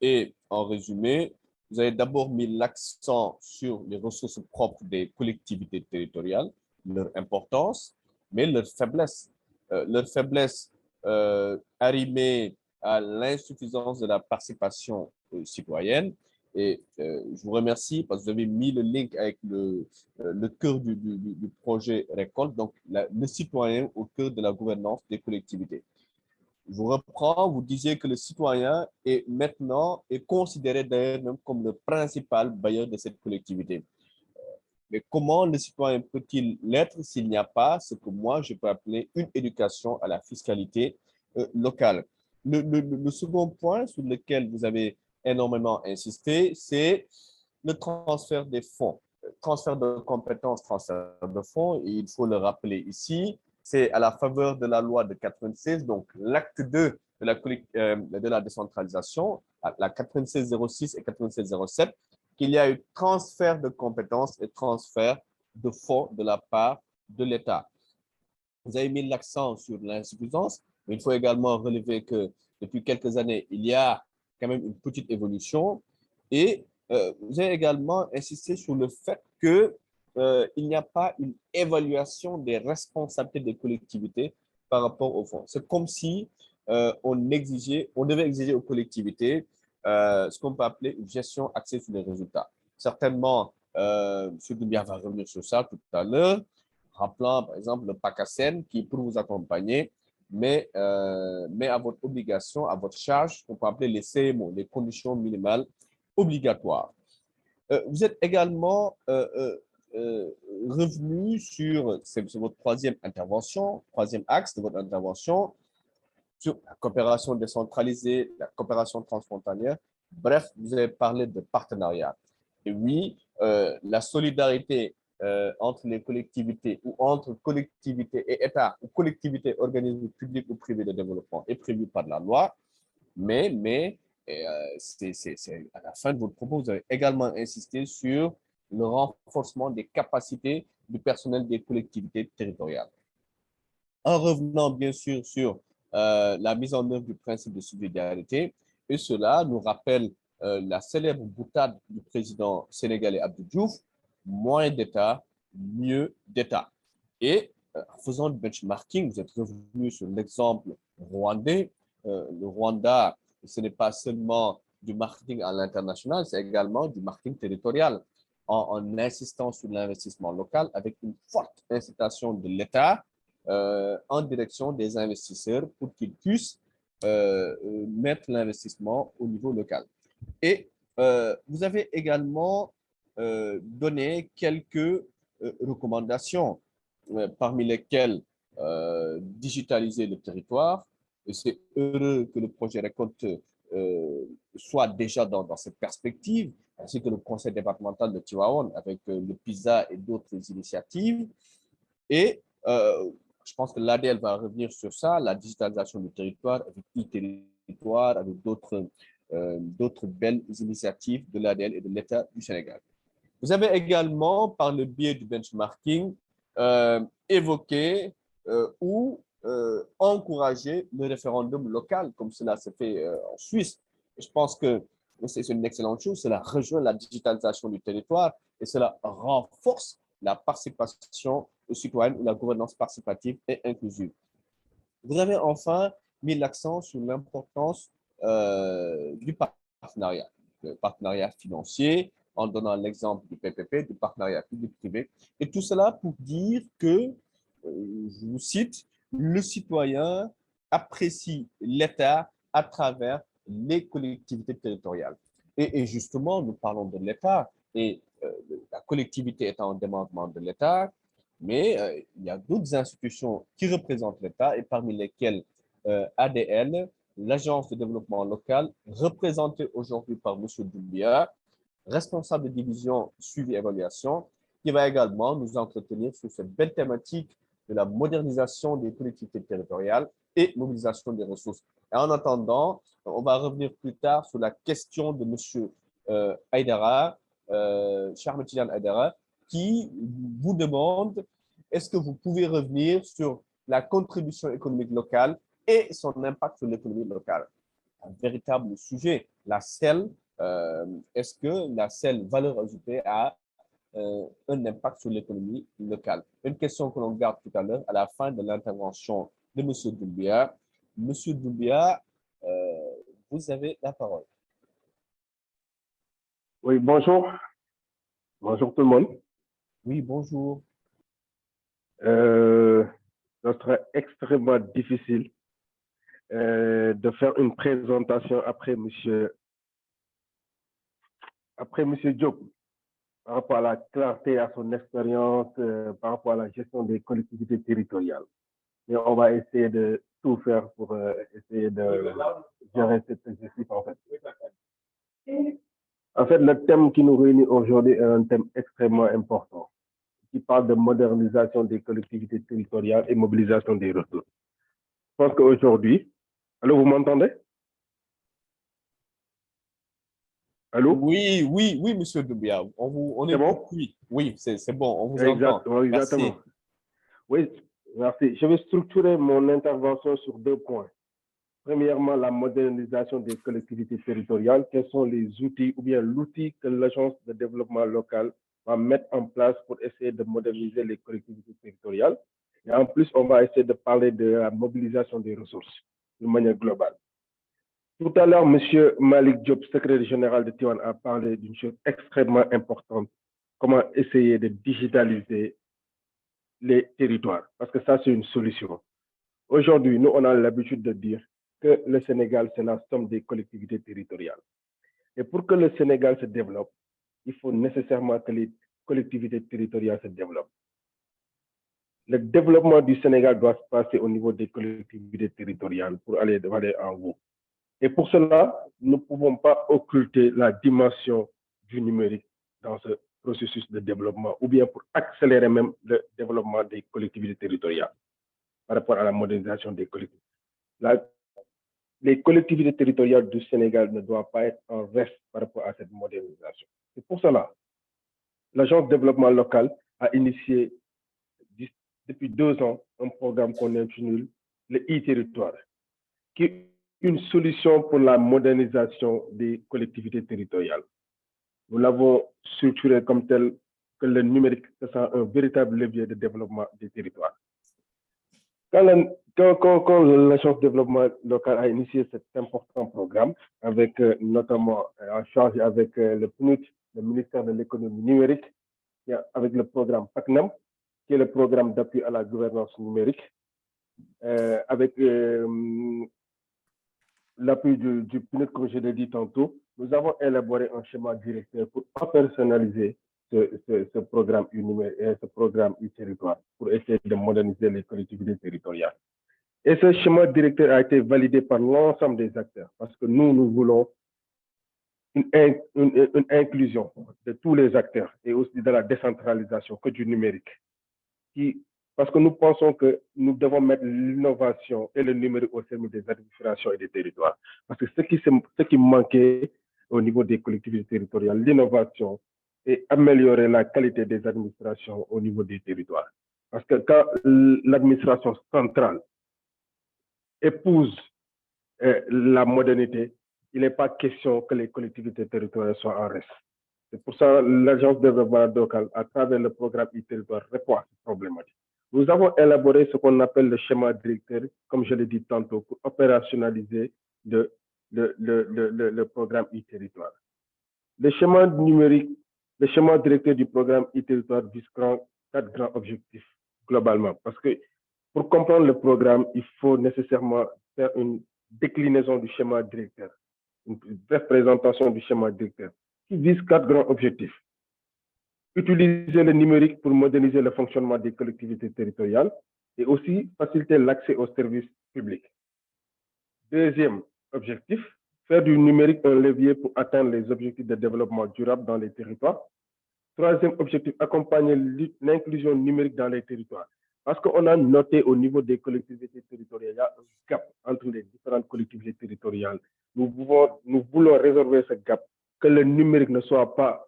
Et en résumé, vous avez d'abord mis l'accent sur les ressources propres des collectivités territoriales, leur importance, mais leur faiblesse. Leur faiblesse arrimée à l'insuffisance de la participation citoyenne. Et je vous remercie parce que vous avez mis le link avec le cœur du projet Récolte, donc le citoyen au cœur de la gouvernance des collectivités. Je vous reprends, vous disiez que le citoyen est maintenant considéré d'ailleurs même comme le principal bailleur de cette collectivité. Mais comment le citoyen peut-il l'être s'il n'y a pas ce que moi je peux appeler une éducation à la fiscalité locale? Le second point sur lequel vous avez énormément insisté, c'est le transfert des fonds. Transfert de compétences, transfert de fonds, et il faut le rappeler ici, c'est à la faveur de la loi de 96, donc l'acte 2 de la décentralisation, la 9606 et 9607, qu'il y a eu transfert de compétences et transfert de fonds de la part de l'État. Vous avez mis l'accent sur l'insuffisance, mais il faut également relever que depuis quelques années, il y a quand même une petite évolution. Et vous avez également insisté sur le fait qu'il n'y a pas une évaluation des responsabilités des collectivités par rapport au fonds. C'est comme si on devait exiger aux collectivités ce qu'on peut appeler une gestion axée sur les résultats. Certainement, M. Doumbia va revenir sur ça tout à l'heure, rappelant par exemple le PACASEN qui, pour vous accompagner, met à votre obligation, à votre charge, qu'on peut appeler les CMO, les conditions minimales obligatoires. Vous êtes également revenu sur, c'est votre troisième intervention, troisième axe de votre intervention, sur la coopération décentralisée, la coopération transfrontalière. Bref, vous avez parlé de partenariat. Et oui, la solidarité entre les collectivités ou entre collectivités et État ou collectivités, organismes publics ou privés de développement est prévue par la loi, mais à la fin de votre propos, vous avez également insisté sur le renforcement des capacités du personnel des collectivités territoriales. En revenant bien sûr sur la mise en œuvre du principe de subsidiarité, et cela nous rappelle la célèbre boutade du président sénégalais Abdou Diouf, moins d'État, mieux d'État. Et en faisant du benchmarking, vous êtes revenu sur l'exemple rwandais. Le Rwanda, ce n'est pas seulement du marketing à l'international, c'est également du marketing territorial, en insistant sur l'investissement local avec une forte incitation de l'État en direction des investisseurs pour qu'ils puissent mettre l'investissement au niveau local. Et vous avez également donné quelques recommandations, parmi lesquelles digitaliser le territoire. Et c'est heureux que le projet Récolte soit déjà dans cette perspective, ainsi que le conseil départemental de Tivaouane avec le PISA et d'autres initiatives. Et je pense que l'ADL va revenir sur ça, la digitalisation du territoire, avec e-territoire, avec d'autres belles initiatives de l'ADL et de l'État du Sénégal. Vous avez également, par le biais du benchmarking, évoqué ou encouragé le référendum local, comme cela se fait en Suisse. Et je pense que c'est une excellente chose, cela rejoint la digitalisation du territoire et cela renforce la participation citoyenne ou la gouvernance participative et inclusive. Vous avez enfin mis l'accent sur l'importance du partenariat, le partenariat financier, en donnant l'exemple du PPP, du partenariat public-privé. Et tout cela pour dire que, je vous cite, le citoyen apprécie l'État à travers les collectivités territoriales. Et justement, nous parlons de l'État et la collectivité étant un démembrement de l'État, mais il y a d'autres institutions qui représentent l'État et parmi lesquelles ADL, l'Agence de développement local, représentée aujourd'hui par M. Doumbia, responsable de division suivi évaluation, qui va également nous entretenir sur cette belle thématique de la modernisation des collectivités territoriales et mobilisation des ressources. Et en attendant, on va revenir plus tard sur la question de M. Aïdara, Charmetian Aïdara, qui vous demande est-ce que vous pouvez revenir sur la contribution économique locale et son impact sur l'économie locale. Un véritable sujet. La SEL, est-ce que la SEL valeur ajoutée a un impact sur l'économie locale? Une question que l'on garde tout à l'heure à la fin de l'intervention de M. Doumbia. M. Doumbia, vous avez la parole. Oui, bonjour. Bonjour tout le monde. Oui, bonjour. Ça serait extrêmement difficile de faire une présentation après monsieur Diop par rapport à la clarté, à son expérience, par rapport à la gestion des collectivités territoriales. Et on va essayer de tout faire pour essayer de gérer cet exercice en fait. En fait, le thème qui nous réunit aujourd'hui est un thème extrêmement important qui parle de modernisation des collectivités territoriales et mobilisation des ressources. Je pense qu'aujourd'hui, allô, vous m'entendez? Allô? Oui, oui, oui, M. Doumbia. On C'est bon? Oui, c'est bon, on vous entend. Exactement. Merci. Oui, merci. Je vais structurer mon intervention sur 2 points. Premièrement, la modernisation des collectivités territoriales. Quels sont les outils ou bien l'outil que l'Agence de développement local va mettre en place pour essayer de moderniser les collectivités territoriales? Et en plus, on va essayer de parler de la mobilisation des ressources de manière globale. Tout à l'heure, M. Malik Diop, secrétaire général de Tiwan, a parlé d'une chose extrêmement importante, comment essayer de digitaliser les territoires, parce que ça, c'est une solution. Aujourd'hui, nous, on a l'habitude de dire que le Sénégal, c'est la somme des collectivités territoriales. Et pour que le Sénégal se développe, il faut nécessairement que les collectivités territoriales se développent. Le développement du Sénégal doit se passer au niveau des collectivités territoriales pour aller en haut. Et pour cela, nous ne pouvons pas occulter la dimension du numérique dans ce processus de développement, ou bien pour accélérer même le développement des collectivités territoriales par rapport à la modernisation des collectivités. Les collectivités territoriales du Sénégal ne doivent pas être en reste par rapport à cette modernisation. C'est pour cela, l'Agence de développement local a initié depuis 2 ans un programme qu'on intitule le e-territoire, qui est une solution pour la modernisation des collectivités territoriales. Nous l'avons structuré comme tel que le numérique sera un véritable levier de développement des territoires. Quand l'Agence de développement local a initié cet important programme, avec notamment en charge avec le PNUD, le ministère de l'économie numérique, avec le programme PACNAM, qui est le programme d'appui à la gouvernance numérique, avec l'appui du PNUD, comme je l'ai dit tantôt, nous avons élaboré un schéma directeur pour opérationnaliser ce programme e-territoire pour essayer de moderniser les collectivités territoriales. Et ce schéma directeur a été validé par l'ensemble des acteurs parce que nous voulons une inclusion de tous les acteurs et aussi de la décentralisation que du numérique qui parce que nous pensons que nous devons mettre l'innovation et le numérique au service des administrations et des territoires. Parce que ce qui manquait au niveau des collectivités territoriales, l'innovation et améliorer la qualité des administrations au niveau des territoires. Parce que quand l'administration centrale épouse la modernité, il n'est pas question que les collectivités territoriales soient en reste. C'est pour ça que l'Agence de développement local, à travers le programme e-territoire, répond à cette problématique. Nous avons élaboré ce qu'on appelle le schéma directeur, comme je l'ai dit tantôt, pour opérationnaliser le programme e-territoire. Le schéma numérique, le schéma directeur du programme e-territoire vise 4 grands objectifs globalement. Parce que pour comprendre le programme, il faut nécessairement faire une déclinaison du schéma directeur, une brève présentation du schéma directeur, qui vise 4 grands objectifs. Utiliser le numérique pour moderniser le fonctionnement des collectivités territoriales et aussi faciliter l'accès aux services publics. Deuxième objectif, faire du numérique un levier pour atteindre les objectifs de développement durable dans les territoires. Troisième objectif, accompagner l'inclusion numérique dans les territoires. Parce qu'on a noté au niveau des collectivités territoriales, il y a un gap entre les différentes collectivités territoriales. Nous voulons résorber ce gap, que le numérique ne soit pas,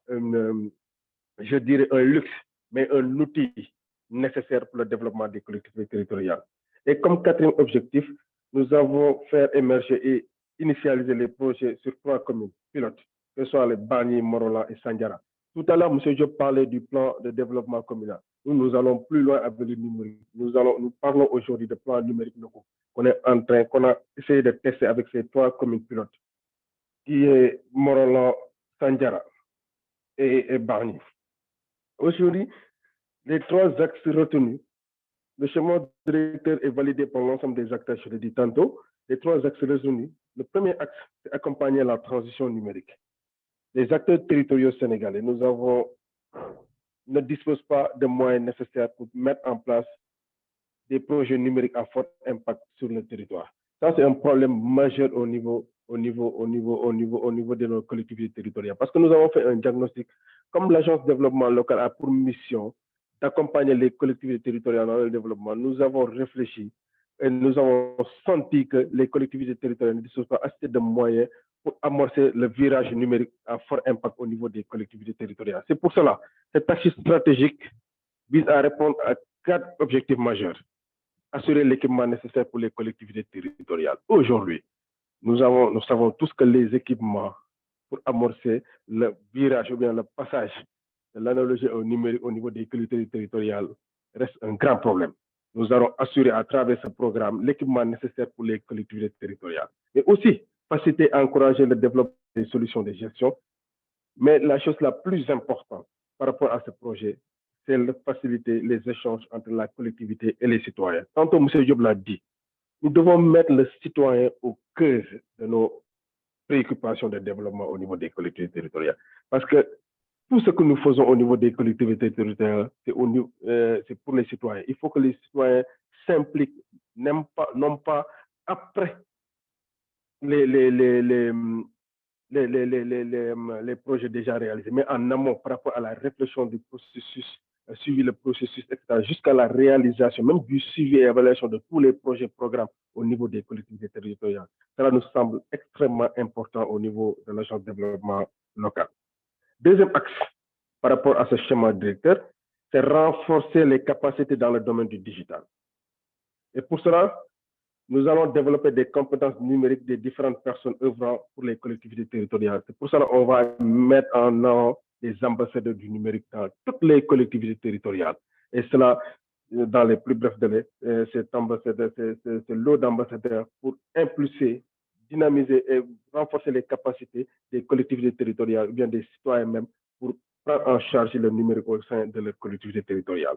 je dirais, un luxe, mais un outil nécessaire pour le développement des collectivités territoriales. Et comme quatrième objectif, nous avons fait émerger et initialiser les projets sur 3 communes pilotes, que ce soit les Bargny, Morolan et Sandiara. Tout à l'heure, M. Diop parlait du plan de développement communal. Nous allons plus loin avec le numérique. Nous parlons aujourd'hui de plans numériques locaux qu'on a essayé de tester avec ces 3 communes pilotes, qui est Morolan, Sandiara et Bargny. Aujourd'hui, les 3 axes retenus, le schéma directeur est validé par l'ensemble des acteurs, je l'ai dit tantôt. Les 3 axes retenus. Le premier axe, c'est accompagner la transition numérique. Les acteurs territoriaux sénégalais, ne disposent pas de moyens nécessaires pour mettre en place des projets numériques à fort impact sur le territoire. Ça, c'est un problème majeur au niveau de nos collectivités territoriales. Parce que nous avons fait un diagnostic. Comme l'Agence de développement local a pour mission d'accompagner les collectivités territoriales dans le développement, nous avons réfléchi et nous avons senti que les collectivités territoriales ne disposent pas assez de moyens pour amorcer le virage numérique à fort impact au niveau des collectivités territoriales. C'est pour cela que cet axe stratégique vise à répondre à 4 objectifs majeurs. Assurer l'équipement nécessaire pour les collectivités territoriales. Aujourd'hui, nous savons tous que les équipements pour amorcer le virage ou bien le passage de l'analogie au numérique au niveau des collectivités territoriales reste un grand problème. Nous allons assurer à travers ce programme l'équipement nécessaire pour les collectivités territoriales. Et aussi, faciliter et encourager le développement des solutions de gestion. Mais la chose la plus importante par rapport à ce projet, c'est de faciliter les échanges entre la collectivité et les citoyens. Tantôt, M. Diop l'a dit, nous devons mettre le citoyen au cœur de nos préoccupations de développement au niveau des collectivités territoriales. Parce que tout ce que nous faisons au niveau des collectivités territoriales, c'est pour les citoyens. Il faut que les citoyens s'impliquent, non pas après les projets déjà réalisés, mais en amont par rapport à la réflexion du processus, suivi le processus, etc., jusqu'à la réalisation, même du suivi et évaluation de tous les projets, programmes au niveau des collectivités territoriales. Cela nous semble extrêmement important au niveau de l'Agence de développement local. Deuxième axe par rapport à ce schéma directeur, c'est renforcer les capacités dans le domaine du digital. Et pour cela, nous allons développer des compétences numériques des différentes personnes œuvrant pour les collectivités territoriales. C'est pour cela qu'on va mettre en avant des ambassadeurs du numérique dans toutes les collectivités territoriales. Et cela, dans les plus brefs délais, c'est l'eau d'ambassadeurs pour impulser, dynamiser et renforcer les capacités des collectivités territoriales, ou bien des citoyens même, pour prendre en charge le numérique au sein de leurs collectivités territoriales.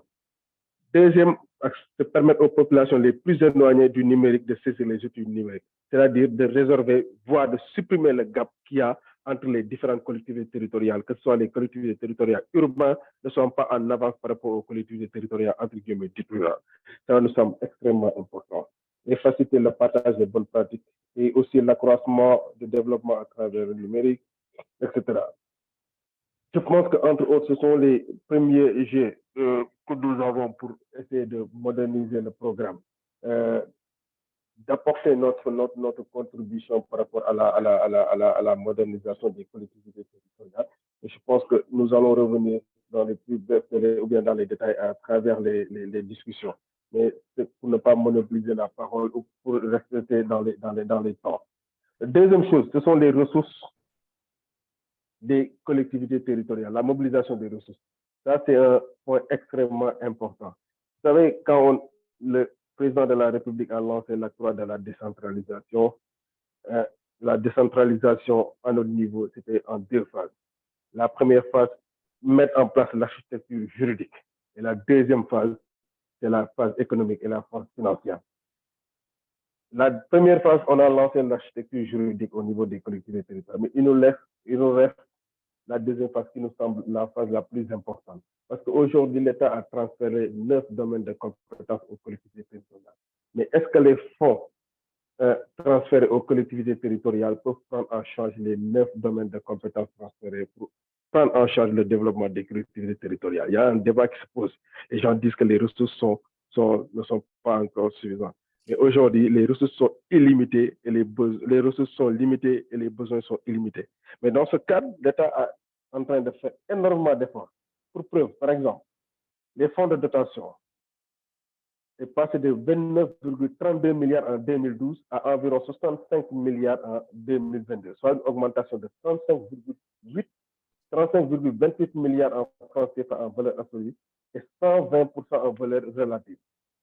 Deuxième axe, c'est permettre aux populations les plus éloignées du numérique de saisir les outils numériques, c'est-à-dire de résorber, voire de supprimer le gap qu'il y a entre les différentes collectivités territoriales, que ce soit les collectivités territoriales urbaines ne sont pas en avance par rapport aux collectivités territoriales entre guillemets dites rurales. Ça nous semble extrêmement important. Et faciliter le partage des bonnes pratiques et aussi l'accroissement du développement à travers le numérique, etc. Je pense qu'entre autres, ce sont les premiers jets que nous avons pour essayer de moderniser le programme, d'apporter notre contribution par rapport à la modernisation des collectivités territoriales. Et je pense que nous allons revenir dans les plus brefs délais ou bien dans les détails à travers les discussions. Mais c'est pour ne pas monopoliser la parole ou pour rester dans les temps. La deuxième chose, ce sont les ressources des collectivités territoriales, la mobilisation des ressources. Ça, c'est un point extrêmement important. Vous savez, quand le président de la République a lancé l'acte 3 de la décentralisation à notre niveau, c'était en deux phases. La première phase, mettre en place l'architecture juridique. Et la deuxième phase, c'est la phase économique et la phase financière. La première phase, on a lancé l'architecture juridique au niveau des collectivités territoriales, mais il nous reste la deuxième phase qui nous semble la phase la plus importante. Parce qu'aujourd'hui, l'État a transféré 9 domaines de compétences aux collectivités territoriales. Mais est-ce que les fonds transférés aux collectivités territoriales peuvent prendre en charge les 9 domaines de compétences transférés pour prendre en charge le développement des collectivités territoriales? Il y a un débat qui se pose. Les gens disent que les ressources ne sont pas encore suffisantes. Mais aujourd'hui, les ressources sont illimitées et les ressources sont limitées et les besoins sont illimités. Mais dans ce cadre, l'État est en train de faire énormément d'efforts. Pour preuve, par exemple, les fonds de dotation est passé de 29,32 milliards en 2012 à environ 65 milliards en 2022, soit une augmentation de 35,28 milliards en francs CFA en valeur absolue et 120% en valeur relative.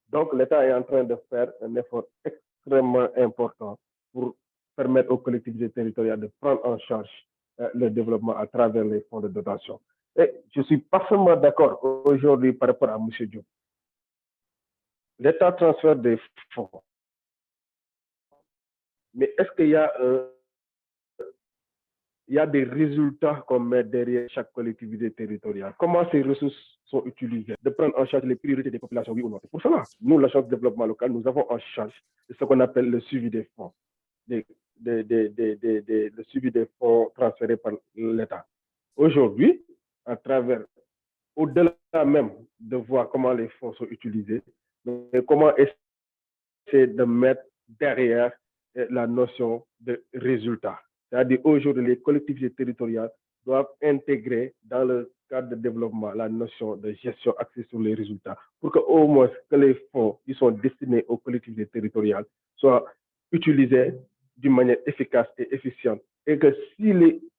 Donc, l'État est en train de faire un effort extrêmement important pour permettre aux collectivités territoriales de prendre en charge le développement à travers les fonds de dotation. Et je suis parfaitement d'accord aujourd'hui par rapport à M. Diop. L'État transfère des fonds. Mais est-ce qu'il y a des résultats qu'on met derrière chaque collectivité territoriale? Comment ces ressources sont utilisées? De prendre en charge les priorités des populations, oui ou non? Pour cela, nous, l'Agence de développement local, nous avons en charge ce qu'on appelle le suivi des fonds, le suivi des fonds transférés par l'État. Aujourd'hui, à travers, au-delà même de voir comment les fonds sont utilisés, mais comment essayer de mettre derrière la notion de résultat. C'est-à-dire aujourd'hui, les collectivités territoriales doivent intégrer dans le cadre de développement la notion de gestion axée sur les résultats pour qu'au moins que les fonds qui sont destinés aux collectivités territoriales soient utilisés d'une manière efficace et efficiente. Et que si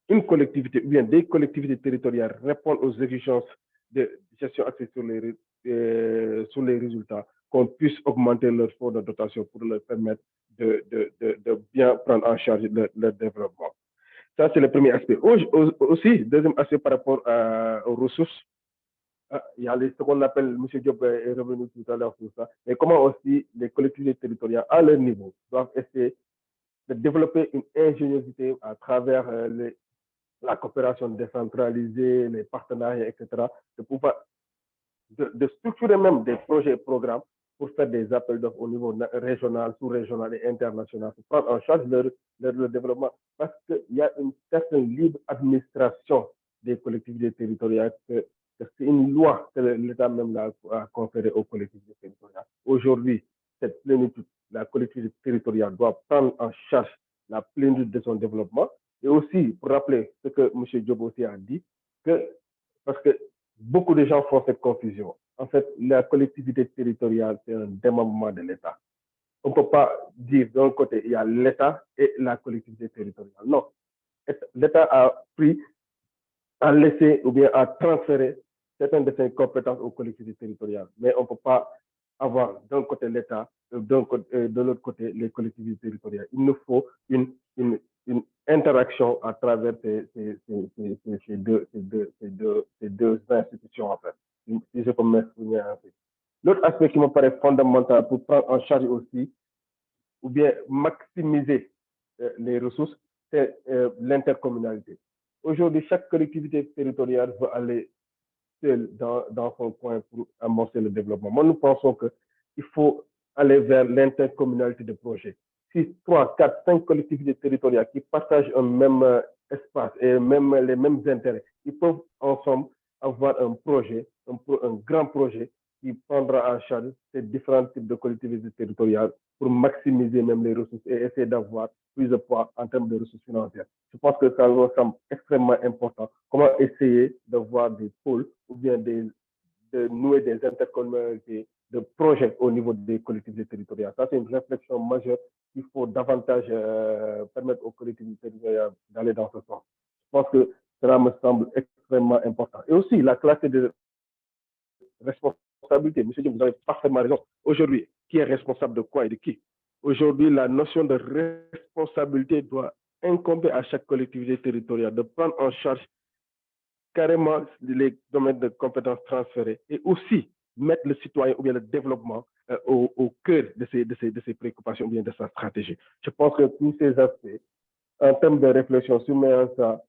une collectivité ou bien des collectivités territoriales répondent aux exigences de gestion axée sur les résultats, qu'on puisse augmenter leur fonds de dotation pour leur permettre de bien prendre en charge leur développement. Ça, c'est le premier aspect. Aussi, deuxième aspect par rapport aux ressources, il y a ce qu'on appelle, M. Diop est revenu tout à l'heure sur ça, mais comment aussi les collectivités territoriales, à leur niveau, doivent essayer de développer une ingéniosité à travers la coopération décentralisée, les partenariats, etc., de pouvoir de structurer même des projets et programmes pour faire des appels d'offres au niveau régional, sous-régional et international, pour prendre en charge leur développement. Parce qu'il y a une certaine libre administration des collectivités territoriales, que c'est une loi que l'État même a conférée aux collectivités territoriales. Aujourd'hui, cette plénitude, la collectivité territoriale doit prendre en charge la plénitude de son développement. Et aussi, pour rappeler ce que M. Diop aussi a dit, parce que beaucoup de gens font cette confusion. En fait, la collectivité territoriale, c'est un démembrement de l'État. On ne peut pas dire d'un côté, il y a l'État et la collectivité territoriale. Non. L'État a laissé ou bien a transféré certaines de ses compétences aux collectivités territoriales. Mais on ne peut pas avoir d'un côté l'État et de l'autre côté les collectivités territoriales. Il nous faut une interaction à travers ces deux institutions, en fait. Si je peux m'exprimer ainsi. L'autre aspect qui me paraît fondamental pour prendre en charge aussi, ou bien maximiser les ressources, c'est l'intercommunalité. Aujourd'hui, chaque collectivité territoriale veut aller seule dans son coin pour amorcer le développement. Moi, nous pensons qu'il faut aller vers l'intercommunalité de projets. 6, 3, 4, 5 collectivités territoriales qui partagent un même espace et même les mêmes intérêts. Ils peuvent ensemble avoir un projet, un grand projet qui prendra en charge ces différents types de collectivités territoriales pour maximiser même les ressources et essayer d'avoir plus de poids en termes de ressources financières. Je pense que ça me semble extrêmement important. Comment essayer d'avoir des pôles ou bien de nouer des intercommunalités, de projets au niveau des collectivités territoriales. Ça, c'est une réflexion majeure qu'il faut davantage permettre aux collectivités territoriales d'aller dans ce sens. Je pense que cela me semble extrêmement important. Et aussi, la clarté des responsabilités. Monsieur Diop, vous avez parfaitement raison. Aujourd'hui, qui est responsable de quoi et de qui? Aujourd'hui, la notion de responsabilité doit incomber à chaque collectivité territoriale de prendre en charge carrément les domaines de compétences transférés et aussi mettre le citoyen ou bien le développement au cœur de ces préoccupations ou bien de sa stratégie. Je pense que tous ces aspects, en termes de réflexion, soumettant ça,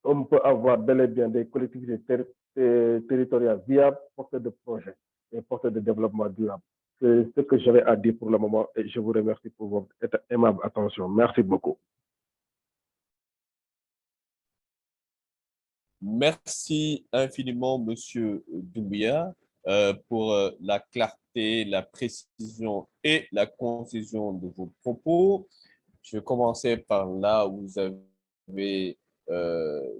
on peut avoir bel et bien des collectivités territoriales viables, porteurs de projets et porteurs de développement durable. C'est ce que j'avais à dire pour le moment et je vous remercie pour votre aimable attention. Merci beaucoup. Merci infiniment, Monsieur Doumbia, pour la clarté, la précision et la concision de vos propos. Je vais commencer par là où vous avez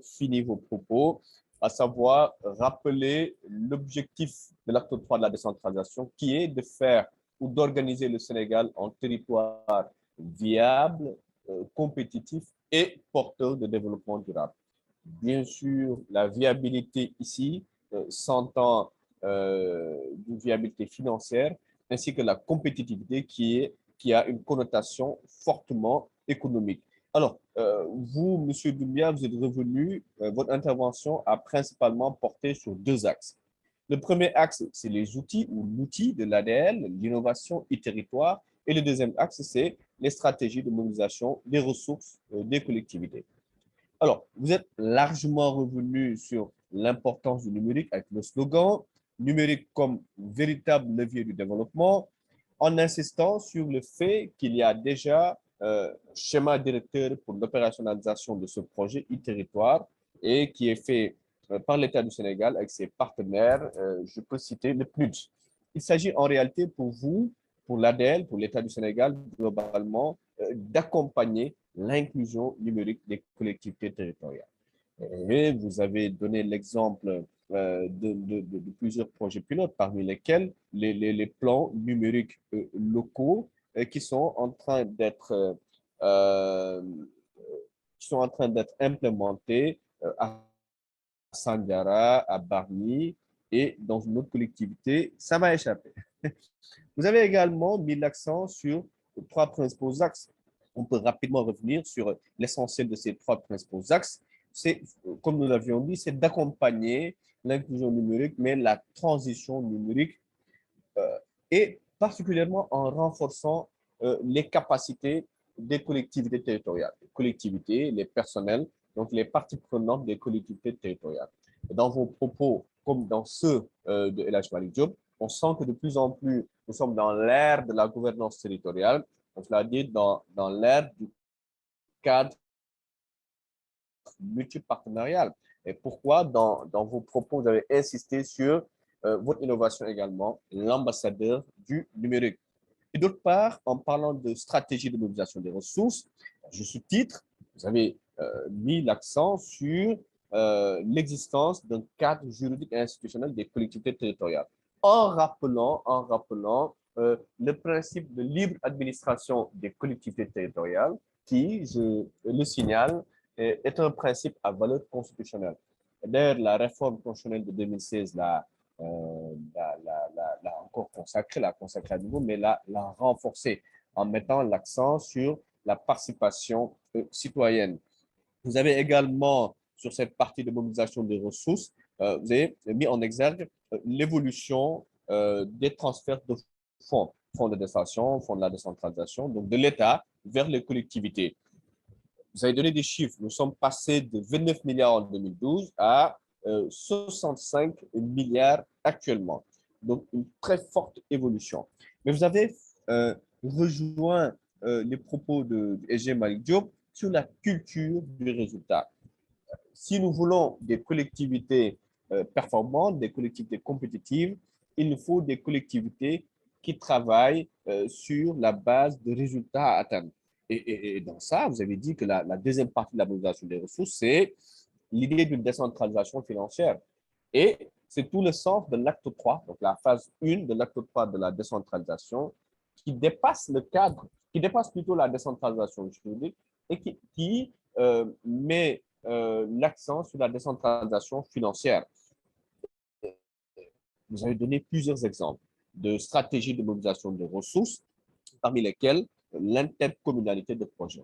fini vos propos, à savoir rappeler l'objectif de l'acte 3 de la décentralisation, qui est de faire ou d'organiser le Sénégal en territoire viable, compétitif et porteur de développement durable. Bien sûr, la viabilité ici s'entend d'une viabilité financière, ainsi que la compétitivité qui a une connotation fortement économique. Alors, vous, Monsieur Doumbia, vous êtes revenu, votre intervention a principalement porté sur deux axes. Le premier axe, c'est les outils ou l'outil de l'ADL, l'innovation et territoire. Et le deuxième axe, c'est les stratégies de mobilisation des ressources des collectivités. Alors, vous êtes largement revenu sur l'importance du numérique avec le slogan « Numérique comme véritable levier du développement », en insistant sur le fait qu'il y a déjà un schéma directeur pour l'opérationnalisation de ce projet e-territoire et qui est fait par l'État du Sénégal avec ses partenaires, je peux citer le PNUD. Il s'agit en réalité pour vous, pour l'ADL, pour l'État du Sénégal globalement, d'accompagner l'inclusion numérique des collectivités territoriales. Et vous avez donné l'exemple de plusieurs projets pilotes, parmi lesquels les plans numériques locaux qui sont en train d'être implémentés à Sandiara, à Bargny et dans une autre collectivité. Ça m'a échappé. Vous avez également mis l'accent sur trois principaux axes. On peut rapidement revenir sur l'essentiel de ces trois principaux axes. C'est, comme nous l'avions dit, c'est d'accompagner l'inclusion numérique, mais la transition numérique, et particulièrement en renforçant les capacités des collectivités territoriales, les collectivités, les personnels, donc les parties prenantes des collectivités territoriales. Dans vos propos, comme dans ceux de El Hadj Malick Diop, on sent que de plus en plus, nous sommes dans l'ère de la gouvernance territoriale, on l'a dit, dans l'ère du cadre multipartenarial. Et pourquoi, dans vos propos, vous avez insisté sur votre innovation également, l'ambassadeur du numérique. Et d'autre part, en parlant de stratégie de mobilisation des ressources, je sous-titre, vous avez mis l'accent sur l'existence d'un cadre juridique et institutionnel des collectivités territoriales, en rappelant le principe de libre administration des collectivités territoriales qui, je le signale, est un principe à valeur constitutionnelle. D'ailleurs, la réforme constitutionnelle de 2016 l'a encore consacrée, l'a consacrée à nouveau, mais l'a renforcée en mettant l'accent sur la participation citoyenne. Vous avez également, sur cette partie de mobilisation des ressources, vous avez mis en exergue l'évolution des transferts de fonds, fonds de décentralisation, fonds de la décentralisation, donc de l'État vers les collectivités. Vous avez donné des chiffres. Nous sommes passés de 29 milliards en 2012 à 65 milliards actuellement. Donc, une très forte évolution. Mais vous avez rejoint les propos de El Hadj Malick Diop sur la culture du résultat. Si nous voulons des collectivités performantes, des collectivités compétitives, il nous faut des collectivités qui travaillent sur la base de résultats à atteindre. Et dans ça, vous avez dit que la deuxième partie de la mobilisation des ressources, c'est l'idée d'une décentralisation financière. Et c'est tout le sens de l'acte 3, donc la phase 1 de l'acte 3 de la décentralisation, qui dépasse le cadre, qui dépasse plutôt la décentralisation juridique et qui met l'accent sur la décentralisation financière. Vous avez donné plusieurs exemples de stratégies de mobilisation de ressources, parmi lesquelles l'intercommunalité de projets.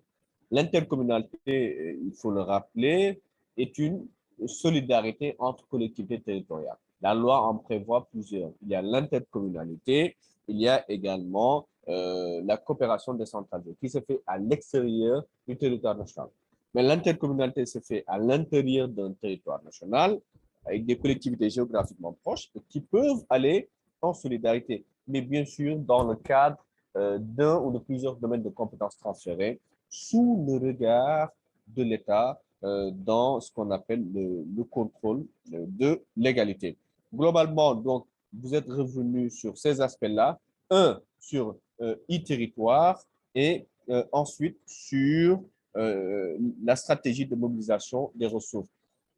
L'intercommunalité, il faut le rappeler, est une solidarité entre collectivités territoriales. La loi en prévoit plusieurs. Il y a l'intercommunalité, il y a également la coopération décentralisée qui se fait à l'extérieur du territoire national. Mais l'intercommunalité se fait à l'intérieur d'un territoire national avec des collectivités géographiquement proches et qui peuvent aller en solidarité, mais bien sûr dans le cadre d'un ou de plusieurs domaines de compétences transférés sous le regard de l'État dans ce qu'on appelle le contrôle de l'égalité. Globalement, donc, vous êtes revenu sur ces aspects-là. Un, sur e-territoire et ensuite sur la stratégie de mobilisation des ressources.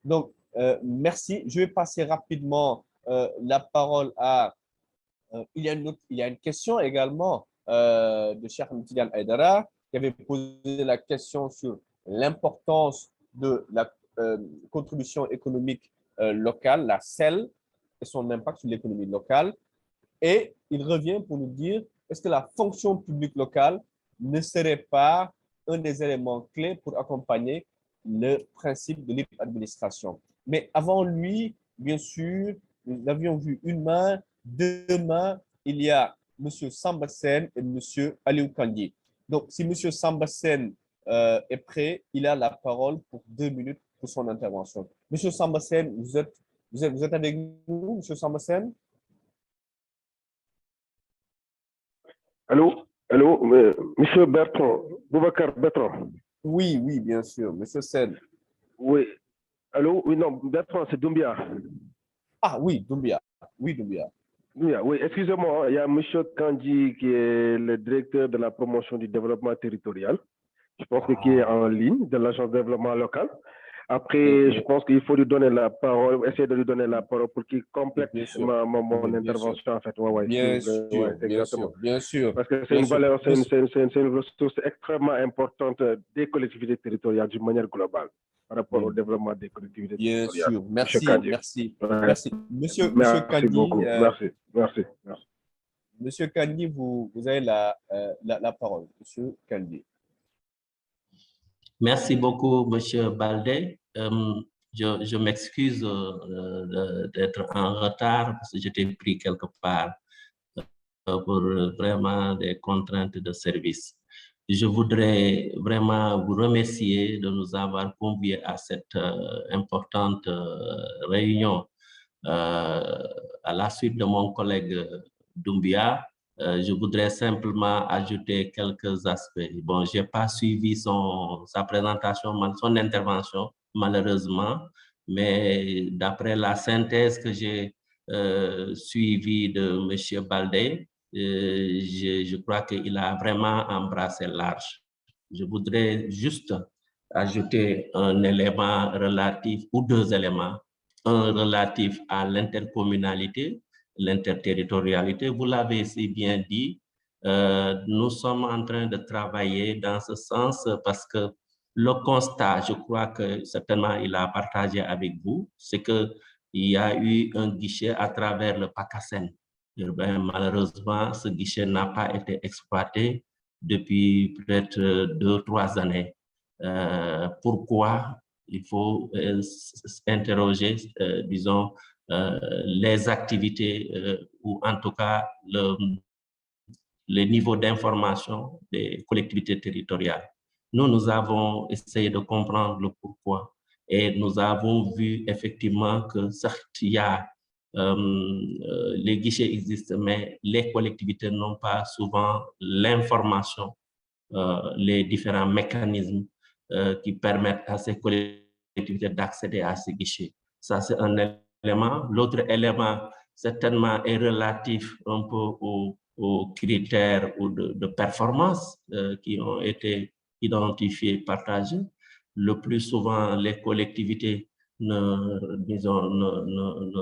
Donc, merci. Je vais passer rapidement la parole à... il y a une question également de Cheikh Mtidiane Aïdara qui avait posé la question sur l'importance de la contribution économique locale, la CEL, et son impact sur l'économie locale. Et il revient pour nous dire, est-ce que la fonction publique locale ne serait pas un des éléments clés pour accompagner le principe de libre administration? Mais avant lui, bien sûr, nous avions vu une main, deux mains, il y a M. Samba Sen et M. Aliou Kandi. Donc, si M. Samba Sen est prêt, il a la parole pour 2 minutes pour son intervention. M. Samba Sen, vous êtes avec nous, M. Samba Sen? Allô, Monsieur Bertrand, Boubacar Bertrand. Oui, oui, bien sûr, M. Sen. Oui, allô, oui, non, Bertrand, c'est Doumbia. Ah oui, Doumbia. Oui, Doumbia. Oui, excusez-moi, il y a M. Kandi qui est le directeur de la promotion du développement territorial. Je pense qui est en ligne de l'agence de développement local. Après, je pense qu'il faut lui donner la parole, essayer de lui donner la parole pour qu'il complète mon intervention, en fait. Bien sûr. Parce que c'est une valeur, c'est une ressource extrêmement importante des collectivités territoriales d'une manière globale par rapport au développement des collectivités territoriales. Bien sûr, merci. Monsieur Kandi, beaucoup. Merci. Monsieur Kandi, vous avez la parole. Monsieur Kandi. Merci beaucoup, Monsieur Baldé. Je m'excuse d'être en retard parce que j'étais pris quelque part pour vraiment des contraintes de service. Je voudrais vraiment vous remercier de nous avoir conviés à cette importante réunion à la suite de mon collègue Doumbia. Je voudrais simplement ajouter quelques aspects. Bon, je n'ai pas suivi sa présentation, son intervention, malheureusement, mais d'après la synthèse que j'ai suivie de M. Baldé, je crois qu'il a vraiment embrassé large. Je voudrais juste ajouter un élément relatif, ou 2 éléments, un relatif à l'intercommunalité, l'interterritorialité. Vous l'avez si bien dit, nous sommes en train de travailler dans ce sens parce que le constat, je crois que certainement il a partagé avec vous, c'est qu'il y a eu un guichet à travers le PACASEN. Malheureusement, ce guichet n'a pas été exploité depuis peut-être 2-3 années. Pourquoi? Il faut interroger, disons, les activités ou en tout cas le niveau d'information des collectivités territoriales. Nous avons essayé de comprendre le pourquoi et nous avons vu effectivement que certes, il y a les guichets existent, mais les collectivités n'ont pas souvent l'information, les différents mécanismes qui permettent à ces collectivités d'accéder à ces guichets. Ça, c'est un élément. L'autre élément, certainement, est relatif un peu aux critères ou de performance qui ont été identifiés, partagés. Le plus souvent, les collectivités ne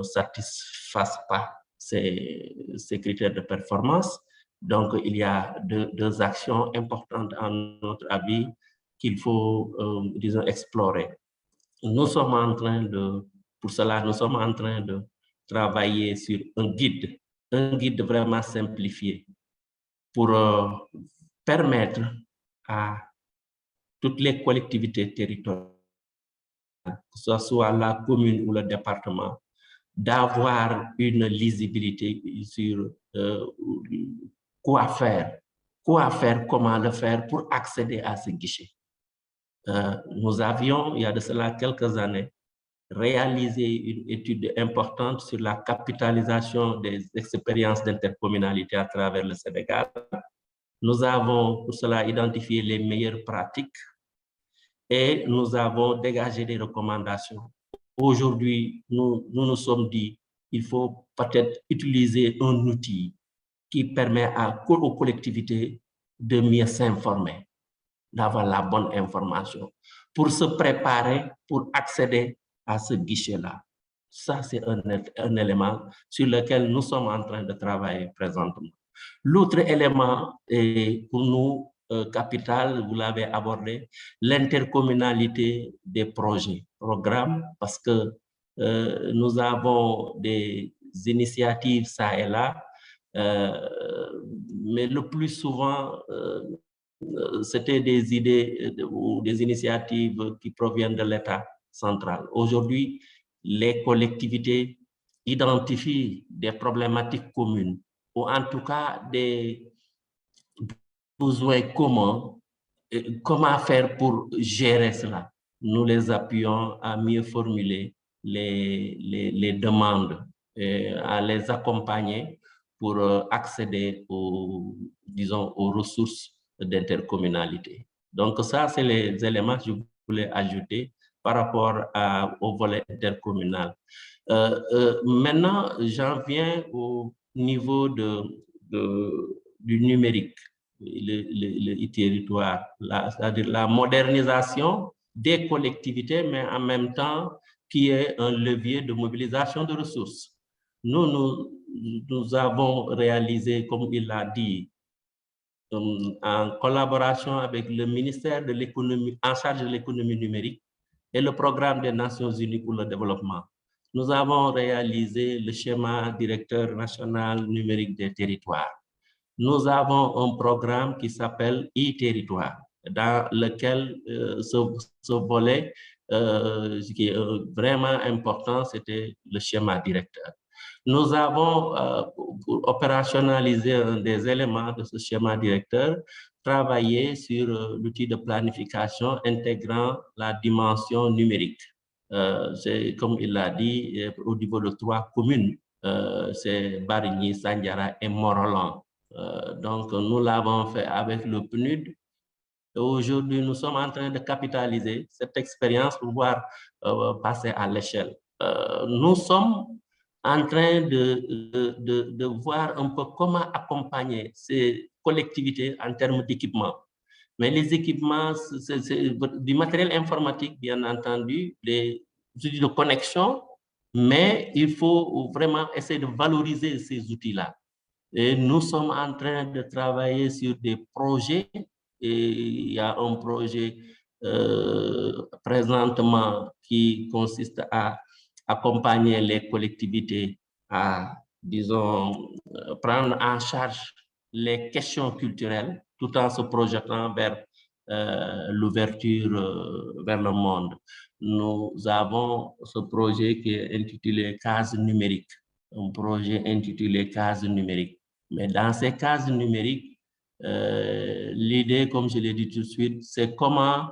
satisfassent pas ces critères de performance. Donc, il y a deux actions importantes, à notre avis, qu'il faut, disons, explorer. Nous sommes en train pour cela, nous sommes en train de travailler sur un guide vraiment simplifié pour permettre à toutes les collectivités territoriales, que ce soit la commune ou le département, d'avoir une lisibilité sur quoi faire, comment le faire pour accéder à ce guichet. Nous avions, il y a de cela quelques années, réalisé une étude importante sur la capitalisation des expériences d'intercommunalité à travers le Sénégal. Nous avons pour cela identifié les meilleures pratiques et nous avons dégagé des recommandations. Aujourd'hui, nous sommes dit qu'il faut peut-être utiliser un outil qui permet aux collectivités de mieux s'informer, d'avoir la bonne information, pour se préparer, pour accéder à ce guichet-là. Ça, c'est un élément sur lequel nous sommes en train de travailler présentement. L'autre élément est pour nous capital, vous l'avez abordé, l'intercommunalité des projets, programmes, parce que nous avons des initiatives ça et là, mais le plus souvent, c'était des idées ou des initiatives qui proviennent de l'État central. Aujourd'hui, les collectivités identifient des problématiques communes, ou en tout cas des besoins communs. Comment faire pour gérer cela? Nous les appuyons à mieux formuler les demandes et à les accompagner pour accéder aux ressources d'intercommunalité. Donc ça, c'est les éléments que je voulais ajouter par rapport au volet intercommunal. Maintenant, j'en viens au niveau du numérique, le territoire, c'est-à-dire la modernisation des collectivités, mais en même temps qui est un levier de mobilisation de ressources. Nous avons réalisé, comme il l'a dit, en collaboration avec le ministère de l'économie, en charge de l'économie numérique et le programme des Nations Unies pour le développement. Nous avons réalisé le schéma directeur national numérique des territoires. Nous avons un programme qui s'appelle e-territoire, dans lequel ce volet qui est vraiment important, c'était le schéma directeur. Nous avons, pour opérationnaliser des éléments de ce schéma directeur, travaillé sur l'outil de planification intégrant la dimension numérique. C'est comme il l'a dit, au niveau de 3 communes, c'est Barigny, Sandiara et Morolan. Donc, nous l'avons fait avec le PNUD. Aujourd'hui, nous sommes en train de capitaliser cette expérience pour pouvoir passer à l'échelle. Nous sommes en train de voir un peu comment accompagner ces collectivités en termes d'équipement. Mais les équipements, c'est du matériel informatique, bien entendu, des outils de connexion, mais il faut vraiment essayer de valoriser ces outils-là. Et nous sommes en train de travailler sur des projets. Et il y a un projet présentement qui consiste à accompagner les collectivités à, disons, prendre en charge les questions culturelles tout en se projetant vers l'ouverture vers le monde. Nous avons ce projet qui est intitulé Case numérique, un projet intitulé Case numérique. Mais dans ces cases numériques, l'idée, comme je l'ai dit tout de suite, c'est comment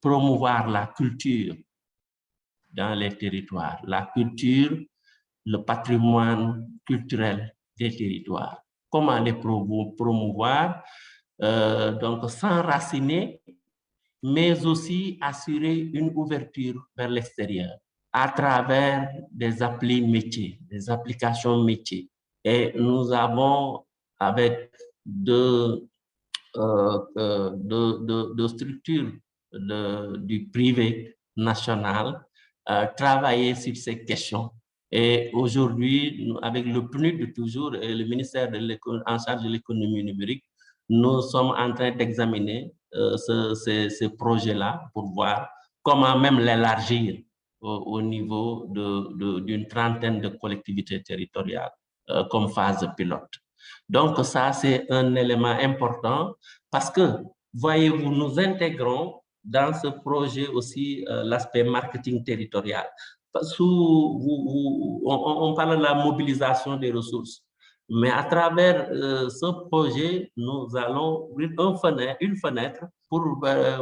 promouvoir la culture dans les territoires, la culture, le patrimoine culturel des territoires. Comment les promouvoir donc s'enraciner, mais aussi assurer une ouverture vers l'extérieur à travers des applis métiers, des applications métiers. Et nous avons, avec deux structures du privé national, travaillé sur ces questions. Et aujourd'hui, avec le PNUD toujours et le ministère en charge de l'économie numérique, nous sommes en train d'examiner ces projets-là pour voir comment même l'élargir au niveau d'une trentaine de collectivités territoriales comme phase pilote. Donc ça, c'est un élément important parce que, voyez-vous, nous intégrons dans ce projet aussi l'aspect marketing territorial. On parle de la mobilisation des ressources, mais à travers ce projet, nous allons ouvrir une fenêtre pour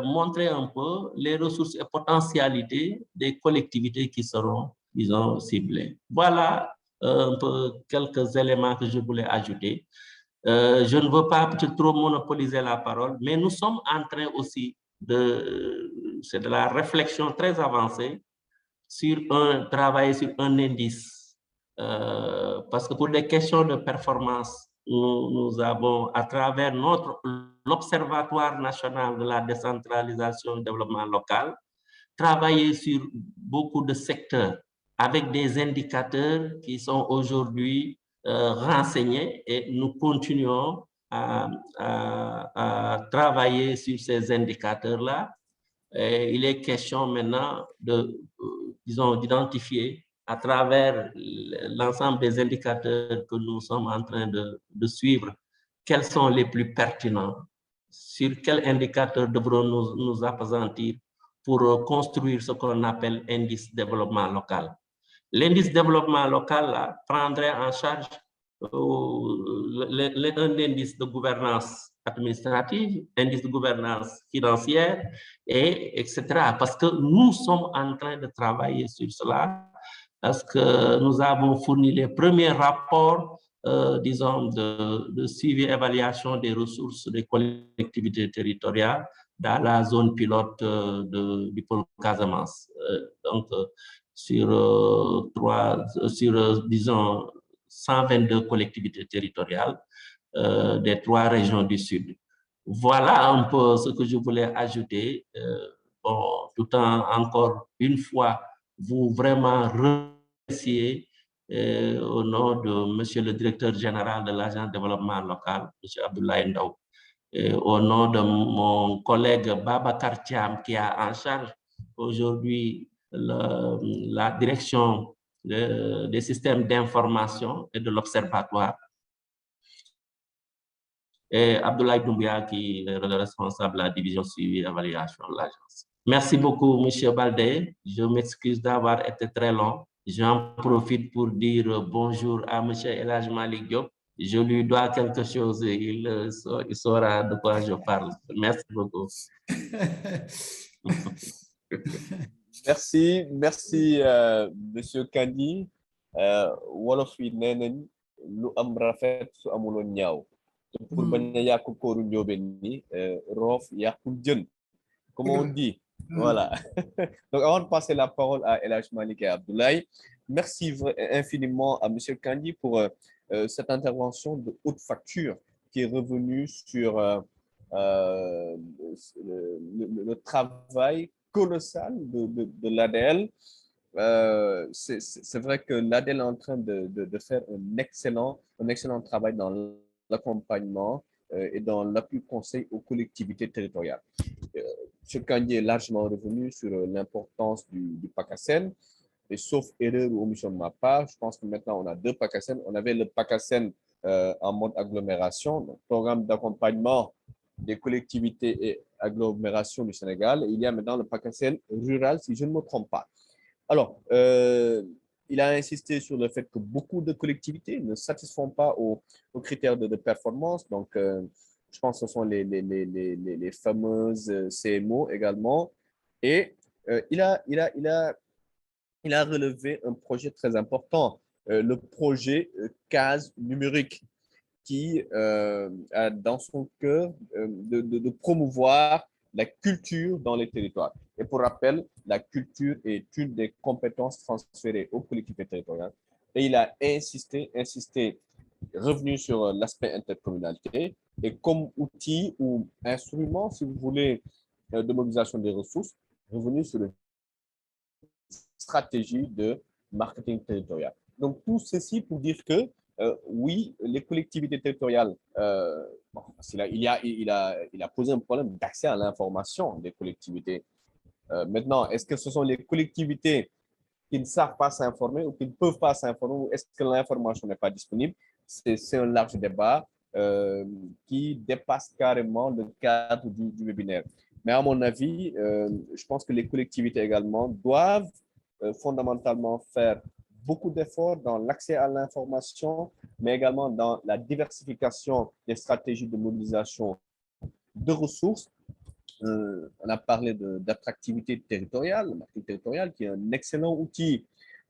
montrer un peu les ressources et potentialités des collectivités qui seront, disons, ciblées. Voilà un peu quelques éléments que je voulais ajouter. Je ne veux pas trop monopoliser la parole, mais nous sommes en train aussi c'est de la réflexion très avancée sur travailler sur un indice. Parce que pour des questions de performance, nous avons, à travers l'Observatoire national de la décentralisation et du développement local, travaillé sur beaucoup de secteurs avec des indicateurs qui sont aujourd'hui renseignés, et nous continuons à travailler sur ces indicateurs-là. Il est question maintenant d'identifier à travers l'ensemble des indicateurs que nous sommes en train de suivre, quels sont les plus pertinents, sur quels indicateurs devrons nous appesantir pour construire ce qu'on appelle indice développement local. L'indice développement local là, prendrait en charge un indice de gouvernance administrative, indice de gouvernance financière, etc. Parce que nous sommes en train de travailler sur cela, parce que nous avons fourni les premiers rapports, disons, de suivi et évaluation des ressources des collectivités territoriales dans la zone pilote du pôle Casamance. Donc, sur disons, 122 collectivités territoriales des 3 régions du Sud. Voilà un peu ce que je voulais ajouter. Bon, tout en encore une fois, vous vraiment remercier au nom de Monsieur le directeur général de l'Agence de développement local, M. Abdoulaye Ndaw, au nom de mon collègue Babacar Thiam, qui a en charge aujourd'hui la direction des systèmes d'information et de l'Observatoire, et Abdoulaye Doumbia, qui est le responsable de la division suivi et évaluation de l'agence. Merci beaucoup, M. Baldé. Je m'excuse d'avoir été très long. J'en profite pour dire bonjour à M. El Hadj Malick Diop. Je lui dois quelque chose et il saura de quoi je parle. Merci beaucoup. Merci, Monsieur Kandji. Wolof yi nee nañ lu am rafet su amuloon ñaaw. Pour bañ a yàq kóoru njóobeen ni roof yàqul jën, comme on dit. Voilà. Donc, avant de passer la parole à El Hadj Malick et Abdoulaye, merci infiniment à Monsieur Kandji pour cette intervention de haute facture qui est revenue sur le travail colossal de l'ADL. C'est vrai que l'ADL est en train de faire un excellent travail dans l'accompagnement et dans l'appui conseil aux collectivités territoriales. M. Kandji est largement revenu sur l'importance du PACASEN, et sauf erreur ou omission de ma part, je pense que maintenant on a 2 PACASEN. On avait le PACASEN en mode agglomération, donc programme d'accompagnement des collectivités et agglomérations du Sénégal. Il y a maintenant le PACASEN rural, si je ne me trompe pas. Alors, il a insisté sur le fait que beaucoup de collectivités ne satisfont pas aux critères de performance. Donc, je pense que ce sont les fameuses CMO également. Et il a relevé un projet très important, le projet CASE numérique, qui a dans son cœur de promouvoir la culture dans les territoires. Et pour rappel, la culture est une des compétences transférées aux collectivités territoriales. Et il a insisté, revenu sur l'aspect intercommunalité et comme outil ou instrument, si vous voulez, de mobilisation des ressources, revenu sur une stratégie de marketing territorial. Donc, tout ceci pour dire que oui, les collectivités territoriales, bon, il a posé un problème d'accès à l'information des collectivités. Maintenant, est-ce que ce sont les collectivités qui ne savent pas s'informer ou qui ne peuvent pas s'informer ou est-ce que l'information n'est pas disponible? C'est un large débat qui dépasse carrément le cadre du webinaire. Mais à mon avis, je pense que les collectivités également doivent fondamentalement faire beaucoup d'efforts dans l'accès à l'information, mais également dans la diversification des stratégies de mobilisation de ressources. On a parlé d'attractivité territoriale, le marketing territorial, qui est un excellent outil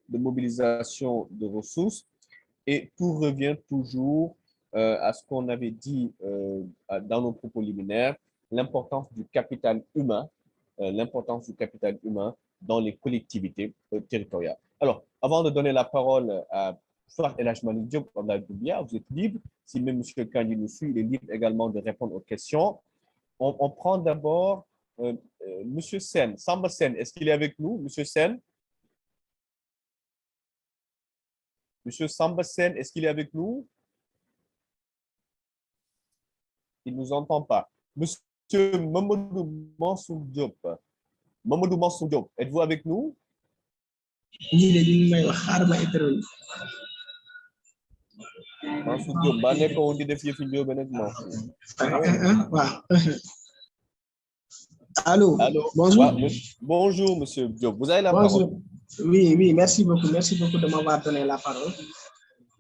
de mobilisation de ressources. Et tout revient toujours à ce qu'on avait dit dans nos propos liminaires, l'importance du capital humain, dans les collectivités territoriales. Alors, avant de donner la parole à Fouad El Hadj Malick Diop, vous êtes libre. Si même M. Kandji nous suit, il est libre également de répondre aux questions. On prend d'abord M. Sen, Samba Sen. Est-ce qu'il est avec nous, M. Sen? M. Samba Sen, est-ce qu'il est avec nous? Il ne nous entend pas. M. Mamadou Mansour Diop. Mamadou Mansour Diop, êtes-vous avec nous? Mansour Diop, ba nekk on di def yëfi Diop nag Mansour. Allô. Allô. Bonjour. Ouais, bonjour, monsieur Diop. Vous avez la parole. Oui, merci beaucoup. Merci beaucoup de m'avoir donné la parole.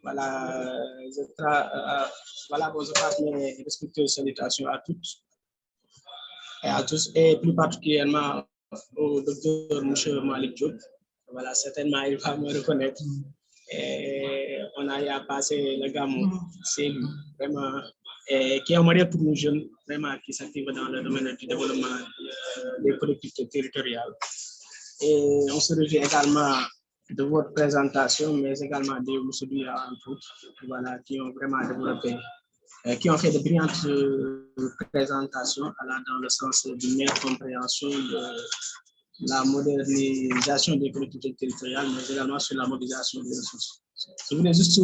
Voilà, je passe mes respectueuses salutations à toutes et à tous, et plus particulièrement au docteur M. Malick Diop. Voilà, certainement, il va me reconnaître. Et on a eu à passer le gamme, c'est lui, vraiment, et qui est un modèle pour nous jeunes, vraiment, qui s'active dans le domaine du développement des collectivités territoriales. Et on se réjouit également de votre présentation, mais également de M. Bia en tout, voilà, qui ont vraiment développé, qui ont fait de brillantes présentations dans le sens d'une meilleure compréhension de la modernisation des collectivités territoriales, mais également sur la mobilisation des ressources. Je voulais juste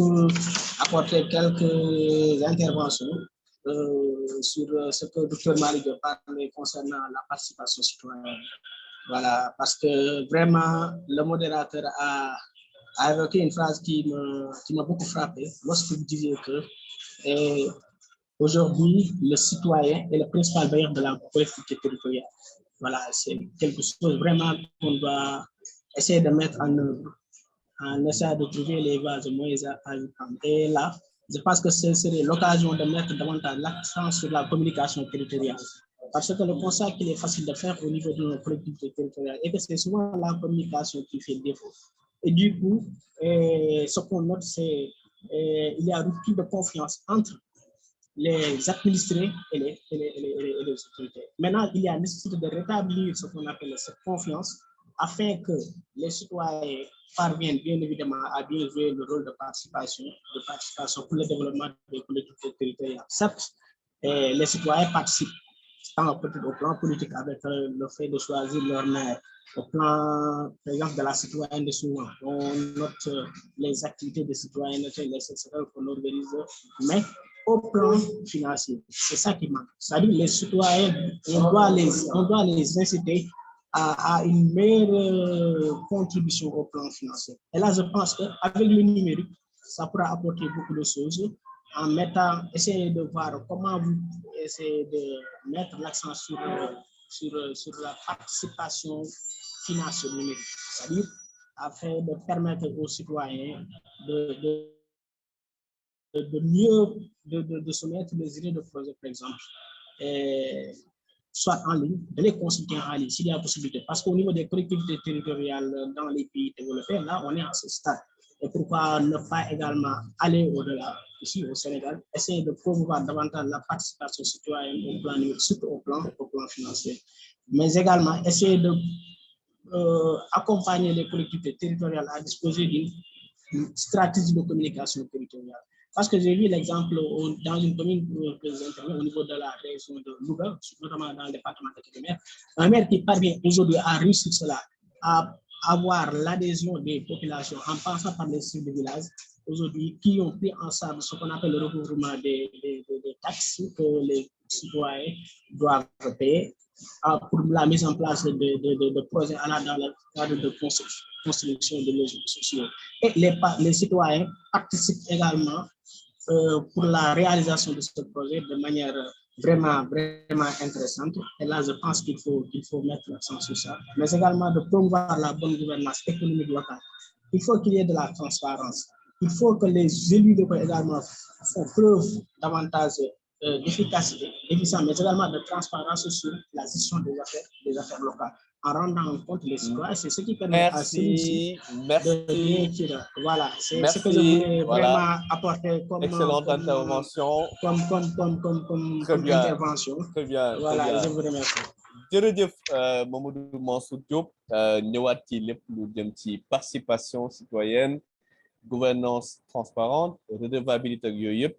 apporter quelques interventions sur ce que le Dr Malick parlait concernant la participation citoyenne. Voilà, parce que vraiment, le modérateur a évoqué une phrase qui m'a beaucoup frappé lorsque vous disiez que aujourd'hui, le citoyen est le principal bailleur de la collectivité territoriale. Voilà, c'est quelque chose vraiment qu'on doit essayer de mettre en œuvre, en essayant de trouver les bases moyennes à prendre. Et là, je pense que ce serait l'occasion de mettre davantage l'accent sur la communication territoriale. Parce que le constat qu'il est facile de faire au niveau de nos collectivités territoriales et que c'est souvent la communication qui fait défaut. Et du coup, ce qu'on note, c'est qu'il y a une rupture de confiance entre les administrés et les autorités. Maintenant, il y a nécessité de rétablir ce qu'on appelle cette confiance afin que les citoyens parviennent bien évidemment à bien jouer le rôle de participation pour le développement des collectivités territoriales. Certes, les citoyens participent tant au plan politique avec le fait de choisir leur maire, au plan, par exemple, de la citoyenneté souvent. On note les activités des citoyenneté, les CCR qu'on organise, mais au plan financier, c'est ça qui manque. C'est-à-dire les citoyens, on doit les inciter à une meilleure contribution au plan financier. Et là, je pense qu'avec le numérique, ça pourra apporter beaucoup de choses en essayer de voir comment vous essayez de mettre l'accent sur la participation financière numérique, c'est-à-dire afin de permettre aux citoyens de soumettre les idées de projet, par exemple, soit en ligne, de les consulter en ligne, s'il y a possibilité. Parce qu'au niveau des collectivités territoriales dans les pays développés, là, on est à ce stade. Et pourquoi ne pas également aller au-delà, ici au Sénégal, essayer de promouvoir davantage la participation citoyenne au plan numérique, surtout au plan financier, mais également essayer de accompagner les collectivités territoriales à disposer d'une stratégie de communication territoriale. Parce que j'ai vu l'exemple dans une commune au niveau de la région de Louga, notamment dans le département de Kébémer, un maire qui parvient aujourd'hui à réussir cela, à avoir l'adhésion des populations en passant par les sites de village, aujourd'hui, qui ont pris en charge ce qu'on appelle le recouvrement des taxes que les citoyens doivent payer pour la mise en place de projets dans le cadre de construction de logements sociaux. Et les citoyens participent également pour la réalisation de ce projet de manière vraiment intéressante. Et là, je pense qu'il faut mettre l'accent sur ça. Mais également de promouvoir la bonne gouvernance économique locale. Il faut qu'il y ait de la transparence. Il faut que les élus locaux également font preuve davantage d'efficacité, d'efficience, mais également de transparence sur la gestion des affaires locales. En rendant compte les citoyens, c'est ce qui permet à celui-ci de tirer. Voilà, c'est ce que je voulais vraiment apporter comme excellente intervention. Comme intervention. Très bien. Voilà, très bien. je vous remercie. jërëjëf Mamadou Mansour Diop ñëwaat ci lépp lu jëm ci participation citoyenne, gouvernance transparente, redevabilité ak yooyu yëpp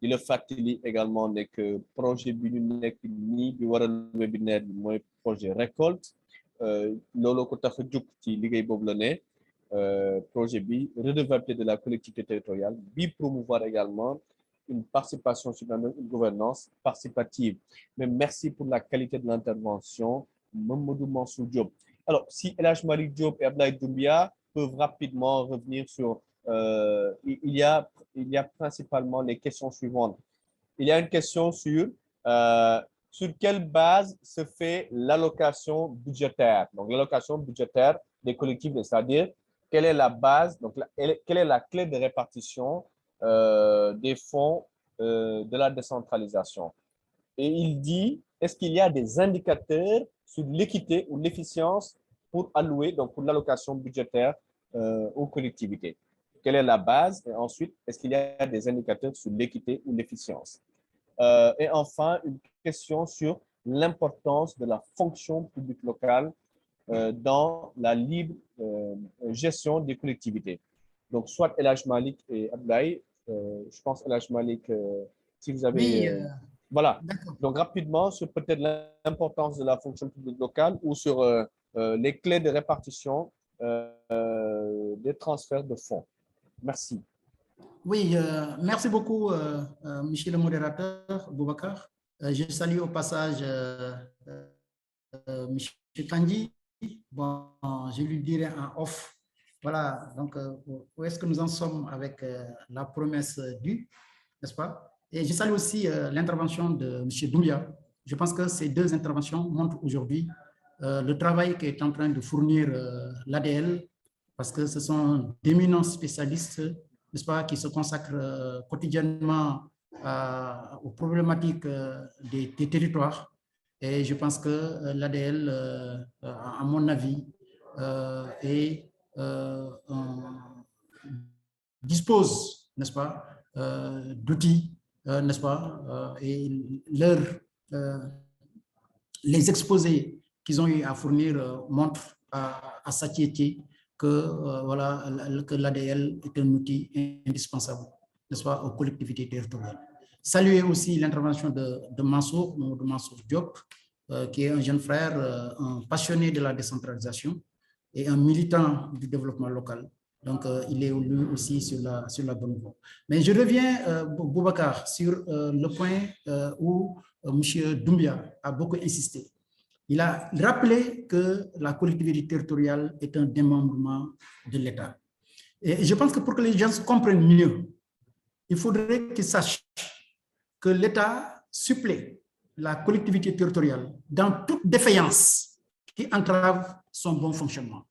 di la fàttali également ne que projet bi ñu nekk nii bi waral webinaire bi mooy projet récolte looloo ko tax a jóg ci liggéey boobu la ne projet bi redevabilité de la collectivité territoriale bi promouvoir également une participation citoyenne, une gouvernance participative. Mais merci pour la qualité de l'intervention, Mamadou Mansour Diop. Alors, si El Hadj Malick Diop et Abdoulaye Doumbia peuvent rapidement revenir sur... il y a principalement les questions suivantes. Il y a une question sur quelle base se fait l'allocation budgétaire. Donc, l'allocation budgétaire des collectivités, c'est-à-dire quelle est la base, donc quelle est la clé de répartition des fonds de la décentralisation. Et il dit, est-ce qu'il y a des indicateurs sur l'équité ou l'efficience pour allouer, donc pour l'allocation budgétaire aux collectivités? Quelle est la base? Et ensuite, est-ce qu'il y a des indicateurs sur l'équité ou l'efficience? Et enfin, une question sur l'importance de la fonction publique locale dans la libre gestion des collectivités. Donc, soit El Hadj Malick et Abdoulaye, je pense El Hadj Malick, si vous avez... Oui, voilà. Donc, rapidement, sur peut-être l'importance de la fonction publique locale ou sur les clés de répartition des transferts de fonds. Merci. Oui, merci beaucoup, monsieur le modérateur, Boubacar. Je salue au passage monsieur Kandji. Bon, je lui dirai en off. Voilà, donc où est-ce que nous en sommes avec la promesse due, n'est-ce pas? Et je salue aussi l'intervention de M. Doumbia. Je pense que ces deux interventions montrent aujourd'hui le travail qu'est en train de fournir l'ADL, parce que ce sont d'éminents spécialistes, n'est-ce pas, qui se consacrent quotidiennement aux problématiques des territoires. Et je pense que l'ADL, à mon avis, dispose, n'est-ce pas, d'outils, n'est-ce pas, et les exposés qu'ils ont eu à fournir montrent à satiété que, voilà, que l'ADL est un outil indispensable, n'est-ce pas, aux collectivités territoriales. Saluer aussi l'intervention de Mansour Diop, qui est un jeune frère, un passionné de la décentralisation et un militant du développement local. Donc, il est lui aussi sur la bonne voie. Mais je reviens, Boubacar, sur le point où M. Doumbia a beaucoup insisté. Il a rappelé que la collectivité territoriale est un démembrement de l'État. Et je pense que pour que les gens comprennent mieux, il faudrait qu'ils sachent que l'État supplée la collectivité territoriale dans toute défaillance qui entrave son bon fonctionnement.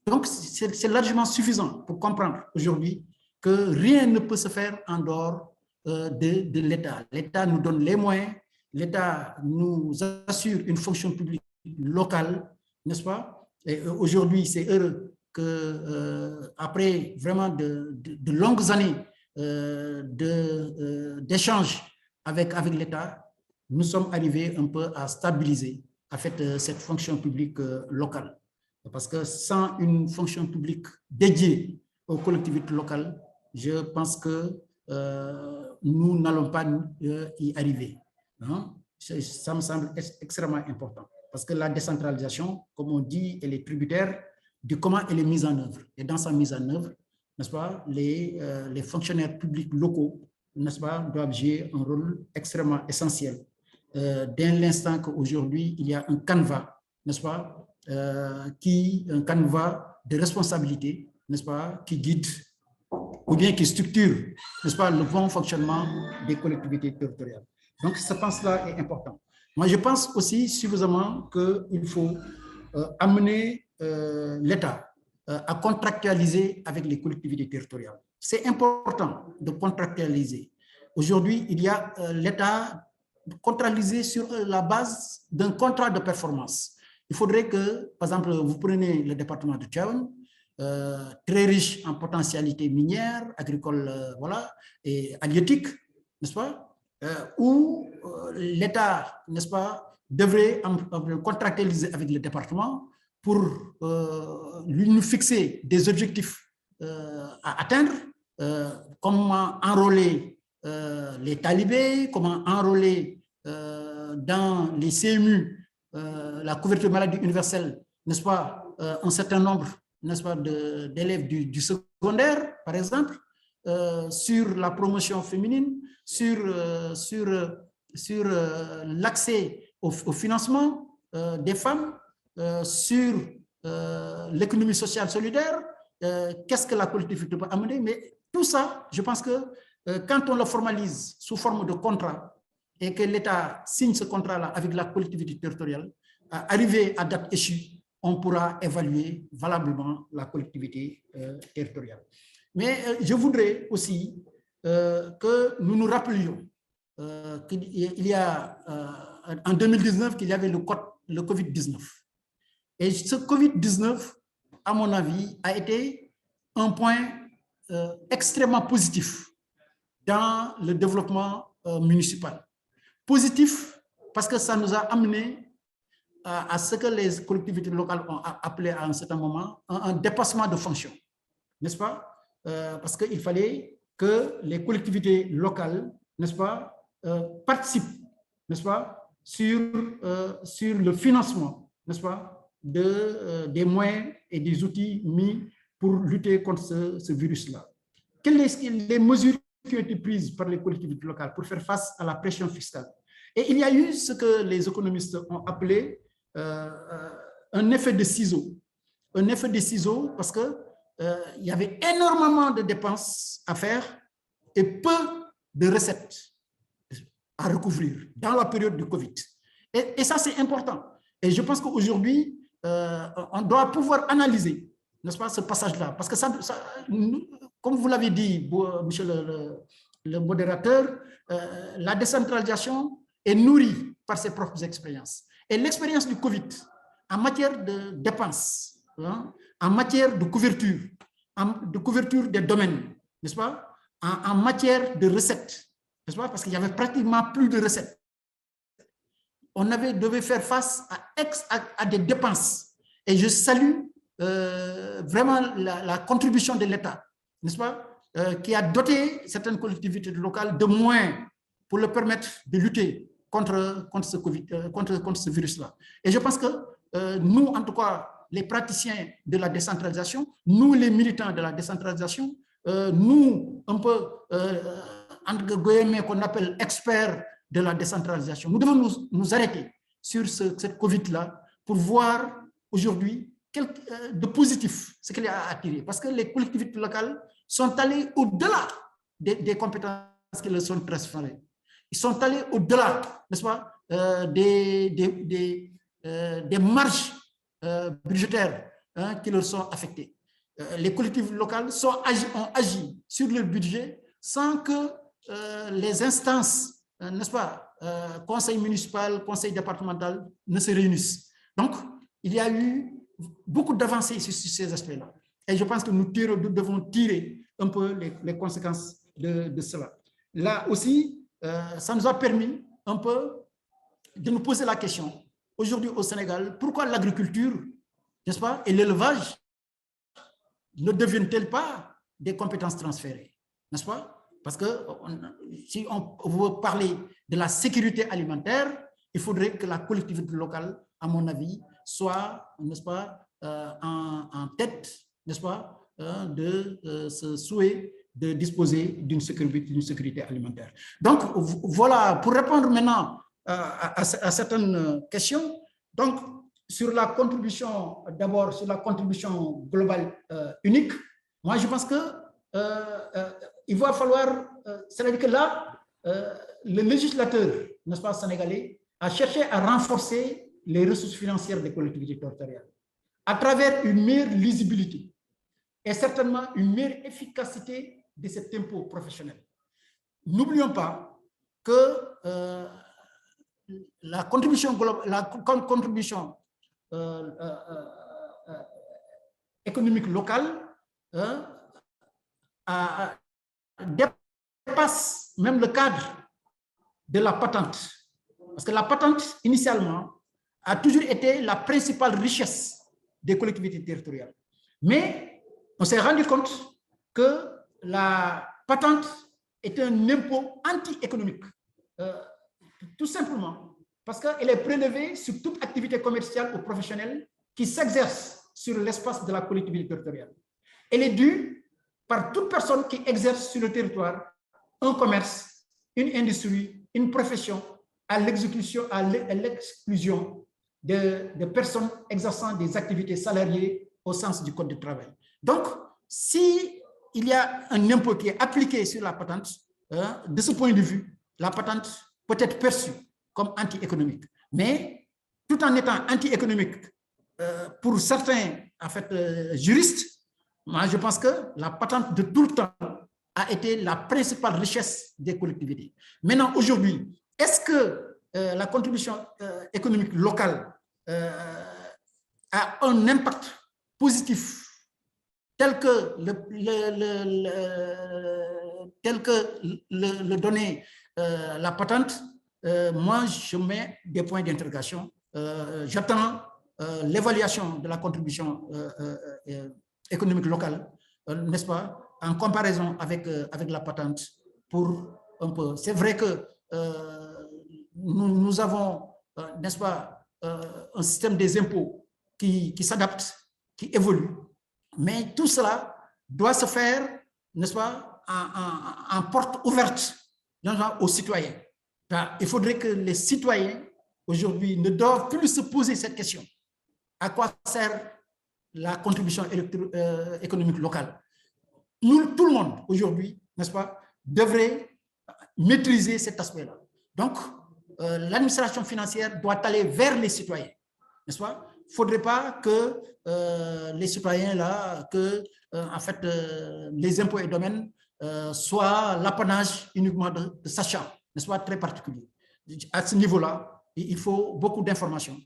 Donc, c'est largement suffisant pour comprendre aujourd'hui que rien ne peut se faire en dehors de l'État. L'État nous donne les moyens, l'État nous assure une fonction publique locale, n'est-ce pas? Et aujourd'hui, c'est heureux que après vraiment de longues années d'échanges avec l'État, nous sommes arrivés un peu à stabiliser en fait, cette fonction publique locale. Parce que sans une fonction publique dédiée aux collectivités locales, je pense que nous n'allons pas y arriver. Hein? Ça me semble extrêmement important. Parce que la décentralisation, comme on dit, elle est tributaire de comment elle est mise en œuvre. Et dans sa mise en œuvre, n'est-ce pas, les fonctionnaires publics locaux, n'est-ce pas, doivent jouer un rôle extrêmement essentiel. Dès l'instant qu'aujourd'hui, il y a un canevas, n'est-ce pas, un canevas de responsabilité, n'est-ce pas, qui guide ou bien qui structure, n'est-ce pas, le bon fonctionnement des collectivités territoriales. Donc, ce pense-là est important. Moi, je pense aussi suffisamment qu'il faut amener l'État à contractualiser avec les collectivités territoriales. C'est important de contractualiser. Aujourd'hui, il y a l'État contractualisé sur la base d'un contrat de performance. Il faudrait que, par exemple, vous prenez le département de Tivaouane, très riche en potentialité minière, agricole, voilà, et halieutique, n'est-ce pas, où l'État, n'est-ce pas, devrait contractualiser avec le département pour lui fixer des objectifs à atteindre, comment enrôler les talibés, comment enrôler dans les CMU la couverture maladie universelle, n'est-ce pas, un certain nombre, n'est-ce pas, d'élèves du secondaire, par exemple, sur la promotion féminine, sur l'accès au financement des femmes, sur l'économie sociale solidaire, qu'est-ce que la collectivité peut amener. Mais tout ça, je pense que quand on le formalise sous forme de contrat et que l'État signe ce contrat-là avec la collectivité territoriale, arrivé à date échue, on pourra évaluer valablement la collectivité territoriale. Mais je voudrais aussi que nous nous rappelions qu'il y a en 2019 qu'il y avait le Covid-19. Et ce Covid-19, à mon avis, a été un point extrêmement positif dans le développement municipal. Positif parce que ça nous a amené à ce que les collectivités locales ont appelé à un certain moment un dépassement de fonctions, n'est-ce pas? Parce qu'il fallait que les collectivités locales, n'est-ce pas, participent, n'est-ce pas, sur le financement, n'est-ce pas, des moyens et des outils mis pour lutter contre ce virus-là. Quelles sont les mesures qui ont été prises par les collectivités locales pour faire face à la pression fiscale? Et il y a eu ce que les économistes ont appelé un effet de ciseau. Un effet de ciseau parce que il y avait énormément de dépenses à faire et peu de recettes à recouvrir dans la période du Covid. Et ça, c'est important. Et je pense qu'aujourd'hui, on doit pouvoir analyser, n'est-ce pas, ce passage-là. Parce que ça, comme vous l'avez dit, monsieur le modérateur, la décentralisation est nourrie par ses propres expériences. Et l'expérience du Covid en matière de dépenses, hein, en matière de couverture des domaines, n'est-ce pas, en matière de recettes, n'est-ce pas, parce qu'il n'y avait pratiquement plus de recettes. On devait faire face à des dépenses. Et je salue vraiment la contribution de l'État, n'est-ce pas, qui a doté certaines collectivités locales de moyens pour leur permettre de lutter contre ce virus-là. Et je pense que nous, en tout cas, les praticiens de la décentralisation, nous, les militants de la décentralisation, nous, un peu, entre guillemets, qu'on appelle experts de la décentralisation, nous devons nous arrêter sur cette Covid-là pour voir aujourd'hui de positif ce qu'elle a attiré. Parce que les collectivités locales sont allées au-delà des compétences qui leur sont transférées. Ils sont allés au-delà, n'est-ce pas, des marges budgétaires qui leur sont affectées. Les collectivités locales ont agi sur leur budget sans que les instances, n'est-ce pas, conseil municipal, conseil départemental ne se réunissent. Donc, il y a eu beaucoup d'avancées sur ces aspects-là. Et je pense que nous devons tirer un peu les conséquences de cela. Là aussi, ça nous a permis un peu de nous poser la question, aujourd'hui au Sénégal, pourquoi l'agriculture, n'est-ce pas, et l'élevage ne deviennent-elles pas des compétences transférées, n'est-ce pas? Parce que si on veut parler de la sécurité alimentaire, il faudrait que la collectivité locale, à mon avis, soit, n'est-ce pas, en tête, n'est-ce pas, de ce souhait de disposer d'une sécurité alimentaire. Donc, voilà, pour répondre maintenant à certaines questions, donc, sur la contribution, d'abord sur la contribution globale unique, moi je pense que il va falloir, c'est-à-dire que là, le législateur, n'est-ce pas, sénégalais, a cherché à renforcer les ressources financières des collectivités territoriales à travers une meilleure lisibilité et certainement une meilleure efficacité de cet impôt professionnel. N'oublions pas que la contribution globale, la contribution économique locale dépasse même le cadre de la patente. Parce que la patente, initialement, a toujours été la principale richesse des collectivités territoriales. Mais on s'est rendu compte que la patente est un impôt anti-économique. Tout simplement parce qu'elle est prélevée sur toute activité commerciale ou professionnelle qui s'exerce sur l'espace de la collectivité territoriale. Elle est due par toute personne qui exerce sur le territoire un commerce, une industrie, une profession, à l'exclusion de personnes exerçant des activités salariées au sens du Code du travail. Donc, si il y a un impôt qui est appliqué sur la patente, de ce point de vue, la patente peut être perçue comme anti-économique. Mais tout en étant anti-économique, pour certains en fait, juristes, moi je pense que la patente de tout le temps a été la principale richesse des collectivités. Maintenant, aujourd'hui, est-ce que la contribution économique locale a un impact positif tel que le donnait la patente? Moi, je mets des points d'interrogation. J'attends l'évaluation de la contribution économique locale, n'est-ce pas, en comparaison avec la patente pour un peu. C'est vrai que nous avons, n'est-ce pas, un système des impôts qui s'adapte, qui évolue, mais tout cela doit se faire, n'est-ce pas, en porte ouverte aux citoyens. Il faudrait que les citoyens, aujourd'hui, ne doivent plus se poser cette question. À quoi sert la contribution économique locale? Nous, tout le monde, aujourd'hui, n'est-ce pas, devrait maîtriser cet aspect-là. Donc, l'administration financière doit aller vers les citoyens, n'est-ce pas? Il ne faudrait pas que les citoyens, là, en fait, les impôts et domaines soient l'apanage uniquement de sachants, n'est-ce pas, très particulier. À ce niveau-là, il faut beaucoup d'informations,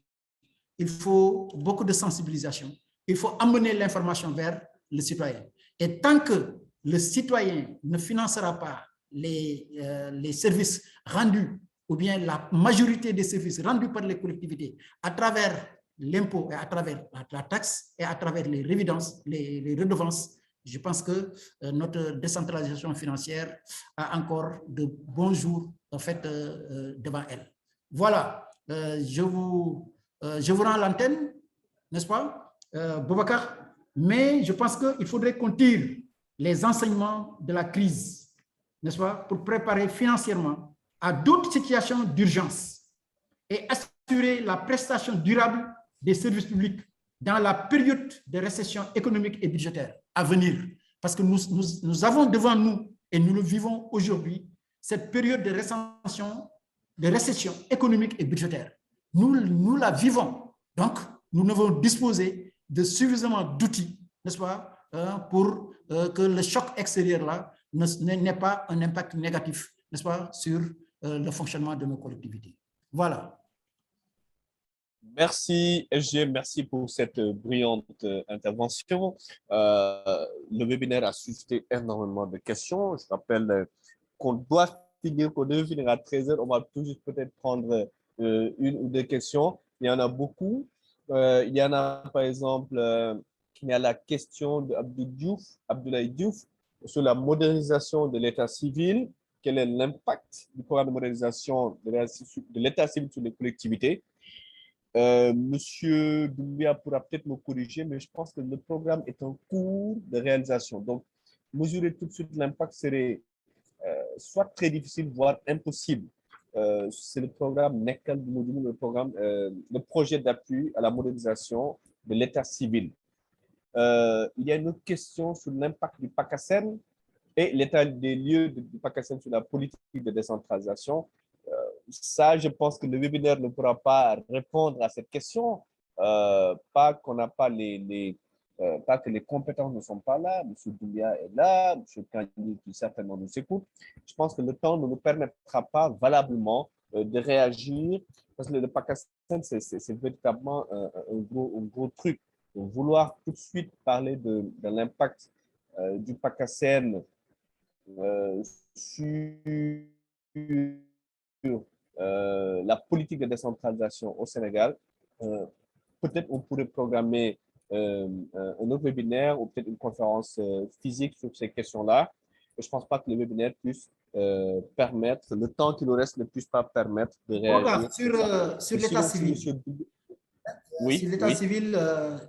il faut beaucoup de sensibilisation, il faut amener l'information vers le citoyen. Et tant que le citoyen ne financera pas les services rendus, ou bien la majorité des services rendus par les collectivités à travers l'impôt et à travers la taxe et à travers les redevances, je pense que notre décentralisation financière a encore de bons jours en fait, devant elle. Voilà, je vous rends l'antenne, n'est-ce pas, Boubacar, mais je pense qu'il faudrait qu'on tire les enseignements de la crise, n'est-ce pas, pour préparer financièrement à d'autres situations d'urgence et assurer la prestation durable des services publics dans la période de récession économique et budgétaire à venir. Parce que nous avons devant nous, et nous le vivons aujourd'hui, cette période de récession économique et budgétaire. Nous la vivons. Donc, nous devons disposer de suffisamment d'outils, n'est-ce pas, pour que le choc extérieur là n'ait pas un impact négatif, n'est-ce pas, sur le fonctionnement de nos collectivités. Voilà. Merci, SG, merci pour cette brillante intervention. Le webinaire a suscité énormément de questions. Je rappelle qu'on doit finir, qu'on devait finir à 13h. On va tout juste peut-être prendre une ou deux questions. Il y en a beaucoup. Il y en a, par exemple, il y a la question d'Abdoulaye Diouf sur la modernisation de l'état civil. Quel est l'impact du programme de modernisation de l'état civil sur les collectivités? Monsieur Doumbia pourra peut-être me corriger, mais je pense que le programme est en cours de réalisation. Donc, mesurer tout de suite l'impact serait soit très difficile, voire impossible. C'est le programme NECAL du module, le projet d'appui à la modernisation de l'état civil. Il y a une autre question sur l'impact du PACASEN et l'état des lieux du PACASEN sur la politique de décentralisation. Ça, je pense que le webinaire ne pourra pas répondre à cette question. Pas qu'on n'a pas pas que les compétences ne sont pas là. M. Doumbia est là, M. Kandji qui certainement nous écoute. Je pense que le temps ne nous permettra pas valablement de réagir parce que le PACASEN, c'est véritablement un gros truc. Donc, vouloir tout de suite parler de l'impact du PACASEN sur la politique de décentralisation au Sénégal, peut-être on pourrait programmer un autre webinaire ou peut-être une conférence physique sur ces questions-là. Je ne pense pas que le webinaire puisse permettre, le temps qui nous reste ne puisse pas permettre de réagir. Sur l'état civil. Oui, sur l'état civil,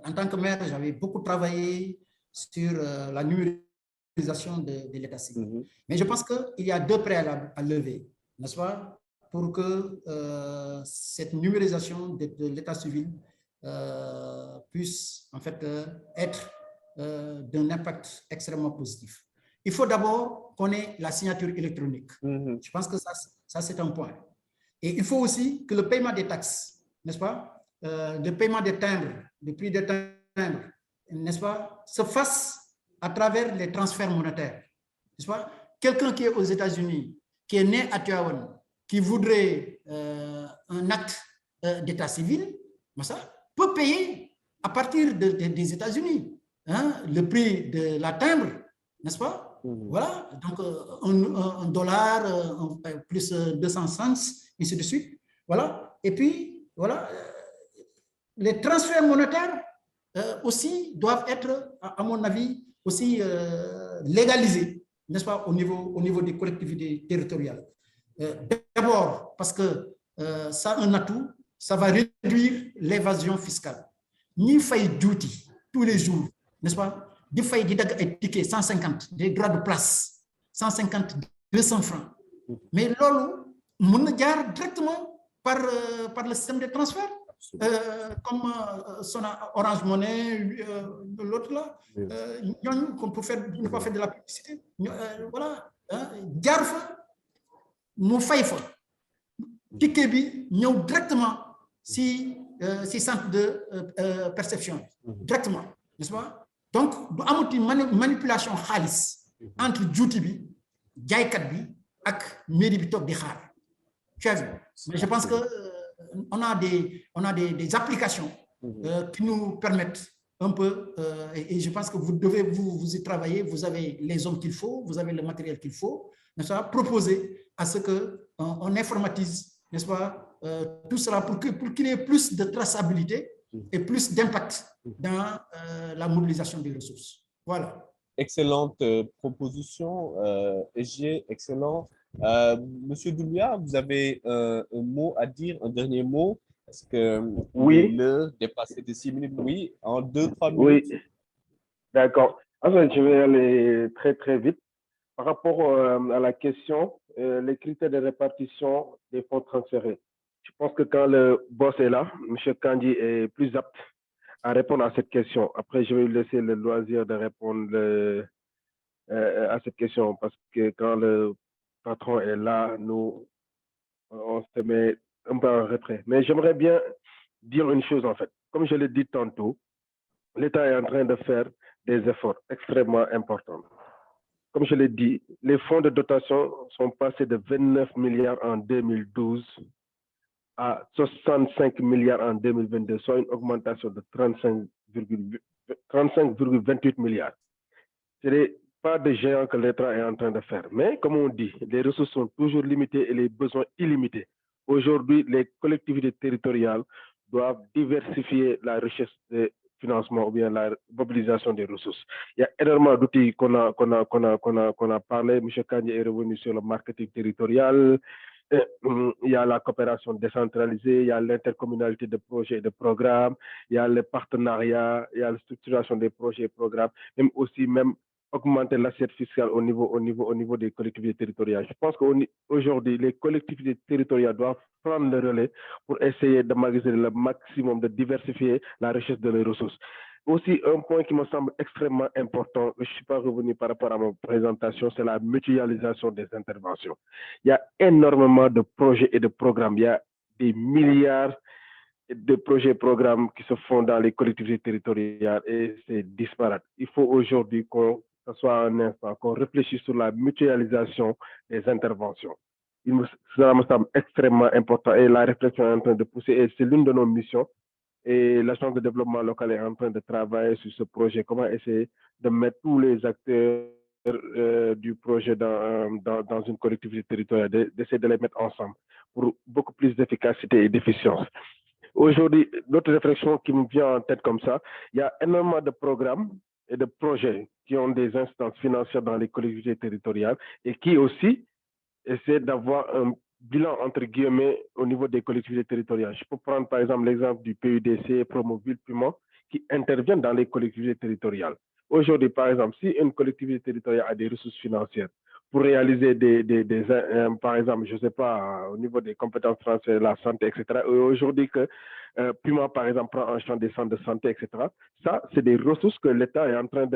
en tant que maire, j'avais beaucoup travaillé sur la numérisation de l'état civil. Mais je pense qu'il y a deux préalables à lever, n'est-ce pas, pour que cette numérisation de l'état civil puisse en fait être d'un impact extrêmement positif. Il faut d'abord qu'on ait la signature électronique. Je pense que ça c'est un point. Et il faut aussi que le paiement des taxes, n'est-ce pas, le paiement des timbres, le prix des timbres, n'est-ce pas, se fasse à travers les transferts monétaires. N'est-ce pas? Quelqu'un qui est aux États-Unis, qui est né à Tivaouane, qui voudrait un acte d'état civil, ça, peut payer à partir des États-Unis le prix de la timbre, n'est-ce pas? Voilà, donc un dollar plus 200 cents, ainsi de suite. Voilà, et puis, voilà, les transferts monétaires aussi doivent être, à mon avis, aussi légalisés, n'est-ce pas, au niveau des collectivités territoriales. D'abord, parce que ça a un atout, ça va réduire l'évasion fiscale. Ni fay duty tous les jours, n'est-ce pas? Di fay di dag ay tickets 150, des droits de place, 150, 200 francs. Mais lolo, on ne jaar directement par le système de transfert. Comme Orange Money, l'autre là, qu'on peut faire, ne pas faire de la publicité. Voilà, Garfa, nous faisons ticket bi ñëw directement si centre de perception, directement, n'est-ce pas? Donc, du amati manipulation xaalis entre juuti bi, jaaykat bi ak mairie bi toog di xaar. Tu as vu? Mais je pense que on a des applications qui nous permettent un peu, et je pense que vous devez vous y travailler, vous avez les hommes qu'il faut, vous avez le matériel qu'il faut, n'est-ce pas, proposer à ce qu'on informatise, n'est-ce pas, tout cela pour qu'il y ait plus de traçabilité et plus d'impact dans la mobilisation des ressources. Voilà. Excellente proposition, SG, excellent. Monsieur Doumbia, vous avez un mot à dire, un dernier mot? Est-ce que oui, le dépasser de 6 minutes? Oui, en 2-3 minutes. Oui, d'accord. Enfin, je vais aller très, très vite. Par rapport à la question, les critères de répartition des fonds transférés. Je pense que quand le boss est là, M. Kandji est plus apte à répondre à cette question. Après, je vais lui laisser le loisir de répondre à cette question parce que quand le patron est là, nous, on se met un peu en retrait. Mais j'aimerais bien dire une chose en fait. Comme je l'ai dit tantôt, l'État est en train de faire des efforts extrêmement importants. Comme je l'ai dit, les fonds de dotation sont passés de 29 milliards en 2012 à 65 milliards en 2022, soit une augmentation de 35,28 milliards. Ce n'est pas de géant que l'État est en train de faire. Mais comme on dit, les ressources sont toujours limitées et les besoins illimités. Aujourd'hui, les collectivités territoriales doivent diversifier la richesse des financements ou bien la mobilisation des ressources. Il y a énormément d'outils qu'on a parlé. M. Kanye est revenu sur le marketing territorial. Il y a la coopération décentralisée, il y a l'intercommunalité de projets et de programmes, il y a les partenariats, il y a la structuration des projets et programmes, même aussi augmenter l'assiette fiscale au niveau des collectivités territoriales. Je pense qu'aujourd'hui, les collectivités territoriales doivent prendre le relais pour essayer de magasiner le maximum, de diversifier la richesse de leurs ressources. Aussi, un point qui me semble extrêmement important, je ne suis pas revenu par rapport à ma présentation, c'est la mutualisation des interventions. Il y a énormément de projets et de programmes. Il y a des milliards de projets et programmes qui se font dans les collectivités territoriales et c'est disparate. Il faut aujourd'hui qu'on soit un instant, qu'on réfléchisse sur la mutualisation des interventions. Cela me semble extrêmement important et la réflexion est en train de pousser et c'est l'une de nos missions. Et l'agence de développement local est en train de travailler sur ce projet. Comment essayer de mettre tous les acteurs du projet dans une collectivité territoriale, d'essayer de les mettre ensemble pour beaucoup plus d'efficacité et d'efficience. Aujourd'hui, d'autres réflexions qui me viennent en tête comme ça, il y a énormément de programmes et de projets qui ont des instances financières dans les collectivités territoriales et qui aussi essaient d'avoir un bilan, entre guillemets, au niveau des collectivités territoriales. Je peux prendre par exemple l'exemple du PUDC, Promoville, Piment, qui interviennent dans les collectivités territoriales. Aujourd'hui, par exemple, si une collectivité territoriale a des ressources financières pour réaliser par exemple, je ne sais pas, au niveau des compétences transférées, la santé, etc. Aujourd'hui, que Piment, par exemple, prend en charge des centres de santé, etc. Ça, c'est des ressources que l'État est en train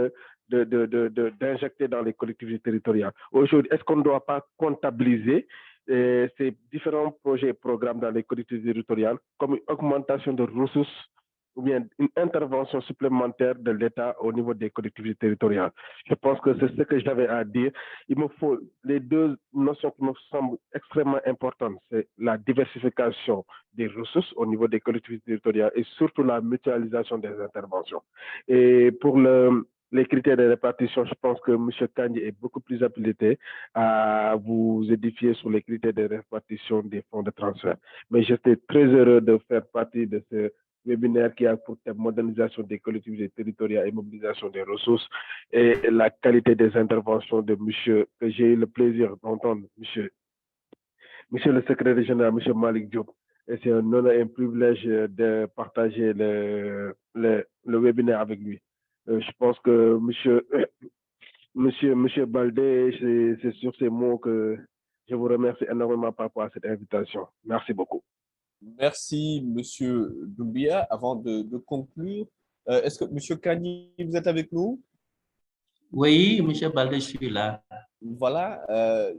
d'injecter dans les collectivités territoriales. Aujourd'hui, est-ce qu'on ne doit pas comptabiliser ces différents projets et programmes dans les collectivités territoriales comme une augmentation de ressources ou bien une intervention supplémentaire de l'État au niveau des collectivités territoriales? Je pense que c'est ce que j'avais à dire. Il me faut les deux notions qui me semblent extrêmement importantes, c'est la diversification des ressources au niveau des collectivités territoriales et surtout la mutualisation des interventions. Et pour les critères de répartition, je pense que M. Kanye est beaucoup plus habilité à vous édifier sur les critères de répartition des fonds de transfert. Mais j'étais très heureux de faire partie de ce webinaire qui a pour thème modernisation des collectivités territoriales et mobilisation des ressources et la qualité des interventions de monsieur, que j'ai eu le plaisir d'entendre, monsieur le secrétaire général, monsieur Malik Diop. Et c'est un honneur et un privilège de partager le webinaire avec lui. Je pense que monsieur Baldé, c'est sur ces mots que je vous remercie énormément par rapport à cette invitation. Merci beaucoup. Merci, Monsieur Doumbia. Avant de conclure, est-ce que Monsieur Kanye, vous êtes avec nous? Oui, Monsieur Baldé, je suis là. Voilà,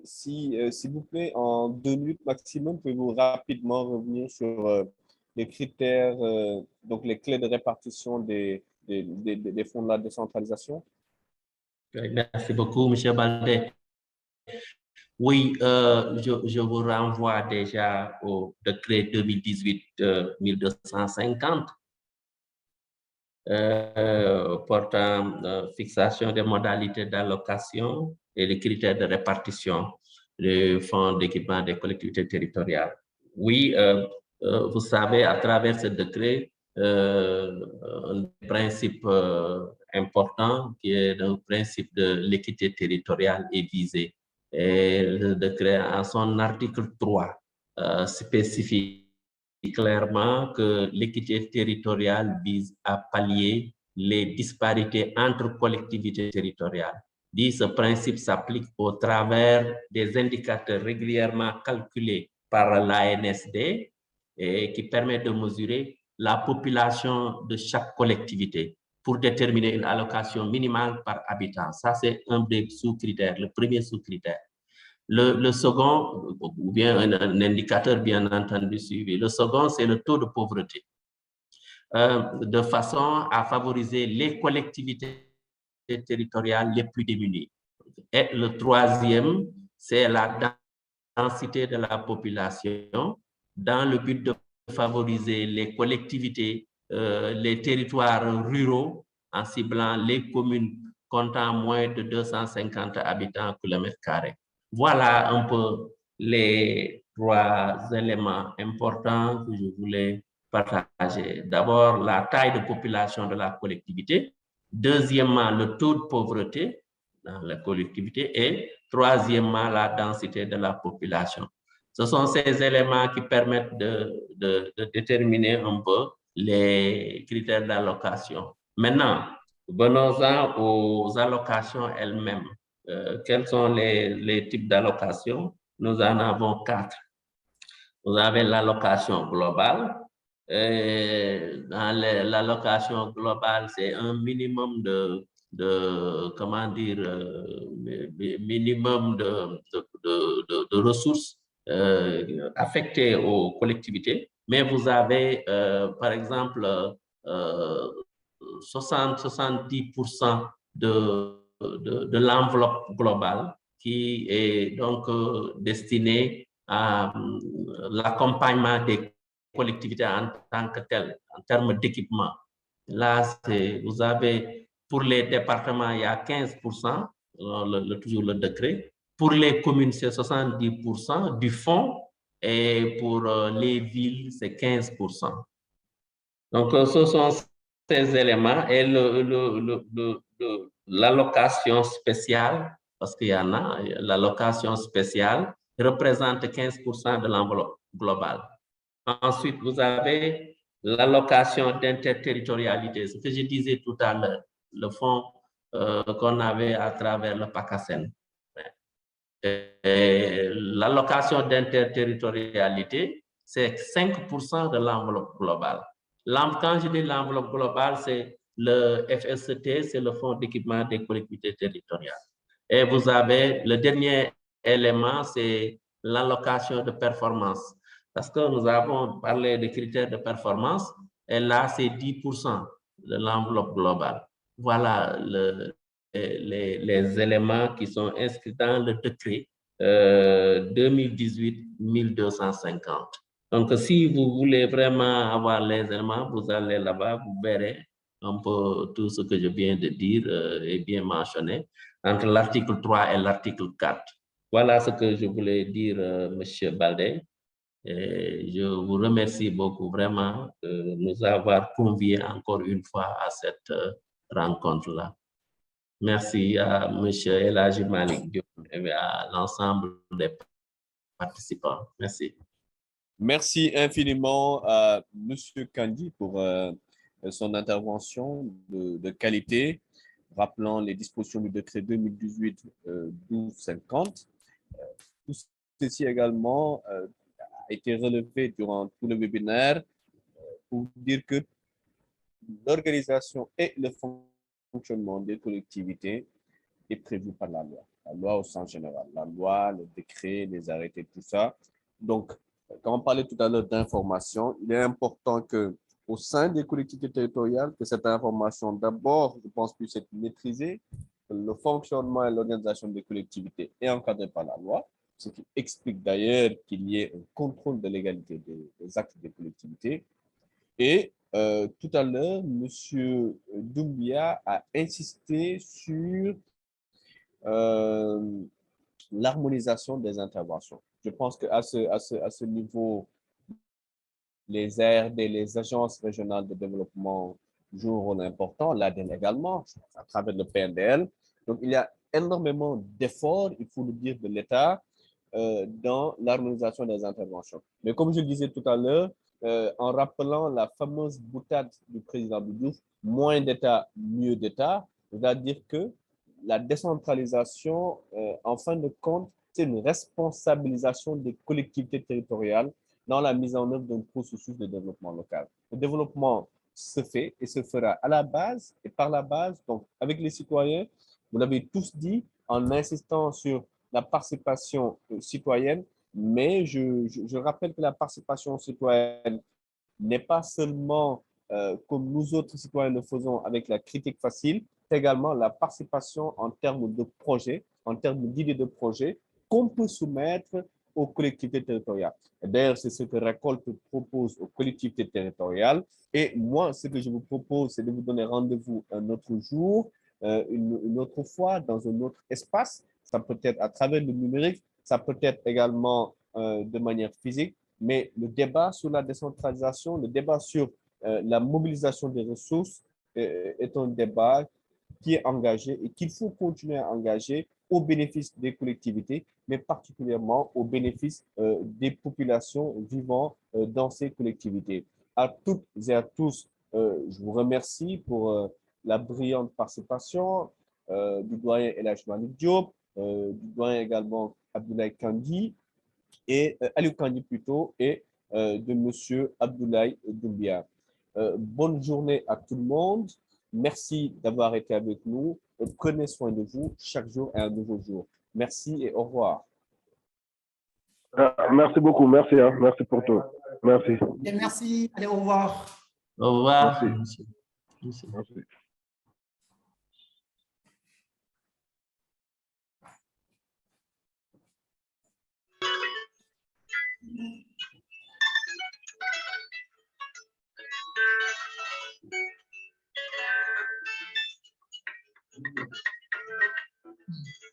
s'il vous plaît, en 2 minutes maximum, pouvez-vous rapidement revenir sur les critères, donc les clés de répartition des fonds de la décentralisation? Merci beaucoup, Monsieur Baldé. Oui, je vous renvoie déjà au décret 2018-1250 portant fixation des modalités d'allocation et les critères de répartition des fonds d'équipement des collectivités territoriales. Oui, vous savez, à travers ce décret, un principe important qui est le principe de l'équité territoriale est visé. Et le décret, en son article 3, spécifie clairement que l'équité territoriale vise à pallier les disparités entre collectivités territoriales. Ce principe s'applique au travers des indicateurs régulièrement calculés par l'ANSD et qui permettent de mesurer la population de chaque collectivité pour déterminer une allocation minimale par habitant. Ça, c'est un des sous-critères, le premier sous-critère. Le second, ou bien un indicateur bien entendu suivi, le second, c'est le taux de pauvreté, de façon à favoriser les collectivités territoriales les plus démunies. Et le troisième, c'est la densité de la population dans le but de favoriser les collectivités, les territoires ruraux en ciblant les communes comptant moins de 250 habitants au kilomètre carré. Voilà un peu les 3 éléments importants que je voulais partager. D'abord, la taille de population de la collectivité. Deuxièmement, le taux de pauvreté dans la collectivité. Et troisièmement, la densité de la population. Ce sont ces éléments qui permettent de déterminer un peu les critères d'allocation. Maintenant, venons-en aux allocations elles-mêmes. Quels sont les types d'allocations? Nous en avons 4. Vous avez l'allocation globale. Dans l'allocation globale, c'est un minimum comment dire, minimum de ressources affectées aux collectivités. Mais vous avez, par exemple, 60-70% de l'enveloppe globale qui est donc destinée à l'accompagnement des collectivités en tant que telles, en termes d'équipement. Là, vous avez, pour les départements, il y a 15%, toujours le décret. Pour les communes, c'est 70% du fonds et pour les villes, c'est 15%. Donc, ce sont ces éléments et l'allocation spéciale, parce qu'il y en a, l'allocation spéciale représente 15% de l'enveloppe globale. Ensuite, vous avez l'allocation d'interterritorialité, ce que je disais tout à l'heure, le fonds qu'on avait à travers le PACASEN. L'allocation d'interterritorialité, c'est 5% de l'enveloppe globale. Quand je dis l'enveloppe globale, c'est le FST, c'est le Fonds d'équipement des collectivités territoriales. Et vous avez le dernier élément, c'est l'allocation de performance. Parce que nous avons parlé des critères de performance, et là, c'est 10% de l'enveloppe globale. Voilà les éléments qui sont inscrits dans le décret 2018-1250. Donc, si vous voulez vraiment avoir les éléments, vous allez là-bas, vous verrez un peu tout ce que je viens de dire est bien mentionné entre l'article 3 et l'article 4. Voilà ce que je voulais dire, Monsieur Baldé. Et je vous remercie beaucoup vraiment de nous avoir conviés encore une fois à cette rencontre-là. Merci à M. Elhaji Malick Diop et à l'ensemble des participants. Merci. Merci infiniment à M. Kandi pour son intervention de qualité, rappelant les dispositions du décret 2018-1250. Tout ceci également a été relevé durant tout le webinaire pour dire que l'organisation et le fonctionnement des collectivités est prévu par la loi au sens général, la loi, le décret, les arrêtés, tout ça. Donc, quand on parlait tout à l'heure d'information, il est important que au sein des collectivités territoriales, que cette information d'abord, je pense, puisse être maîtrisée, que le fonctionnement et l'organisation des collectivités est encadré par la loi, ce qui explique d'ailleurs qu'il y ait un contrôle de légalité des actes des collectivités. Et tout à l'heure, M. Doumbia a insisté sur l'harmonisation des interventions. Je pense qu'à ce niveau, les RD, les agences régionales de développement jouent un rôle important, l'ADN également, à travers le PNDL. Donc, il y a énormément d'efforts, il faut le dire, de l'État dans l'harmonisation des interventions. Mais comme je le disais tout à l'heure, en rappelant la fameuse boutade du président Diouf, moins d'État, mieux d'État, c'est-à-dire que la décentralisation, en fin de compte, c'est une responsabilisation des collectivités territoriales dans la mise en œuvre d'un processus de développement local. Le développement se fait et se fera à la base et par la base, donc avec les citoyens, vous l'avez tous dit, en insistant sur la participation citoyenne, mais je rappelle que la participation citoyenne n'est pas seulement comme nous autres citoyens le faisons avec la critique facile, c'est également la participation en termes de projets, en termes d'idées de projets qu'on peut soumettre aux collectivités territoriales. D'ailleurs, c'est ce que Récolte propose aux collectivités territoriales. Et moi, ce que je vous propose, c'est de vous donner rendez-vous un autre jour, une autre fois, dans un autre espace. Ça peut être à travers le numérique, ça peut être également de manière physique, mais le débat sur la décentralisation, le débat sur la mobilisation des ressources est un débat qui est engagé et qu'il faut continuer à engager au bénéfice des collectivités, mais particulièrement au bénéfice des populations vivant dans ces collectivités. À toutes et à tous, je vous remercie pour la brillante participation du doyen El Hadj Malick Diop, du doyen également Abdoulaye Kandi, et Aliou Kandi plutôt, et de monsieur Abdoulaye Doumbia. Bonne journée à tout le monde. Merci d'avoir été avec nous. Prenez soin de vous. Chaque jour est un nouveau jour. Merci et au revoir. Merci beaucoup. Merci. Hein. Merci pour tout. Merci. Et merci. Allez, au revoir. Au revoir. Merci. Merci. Merci. Thank you.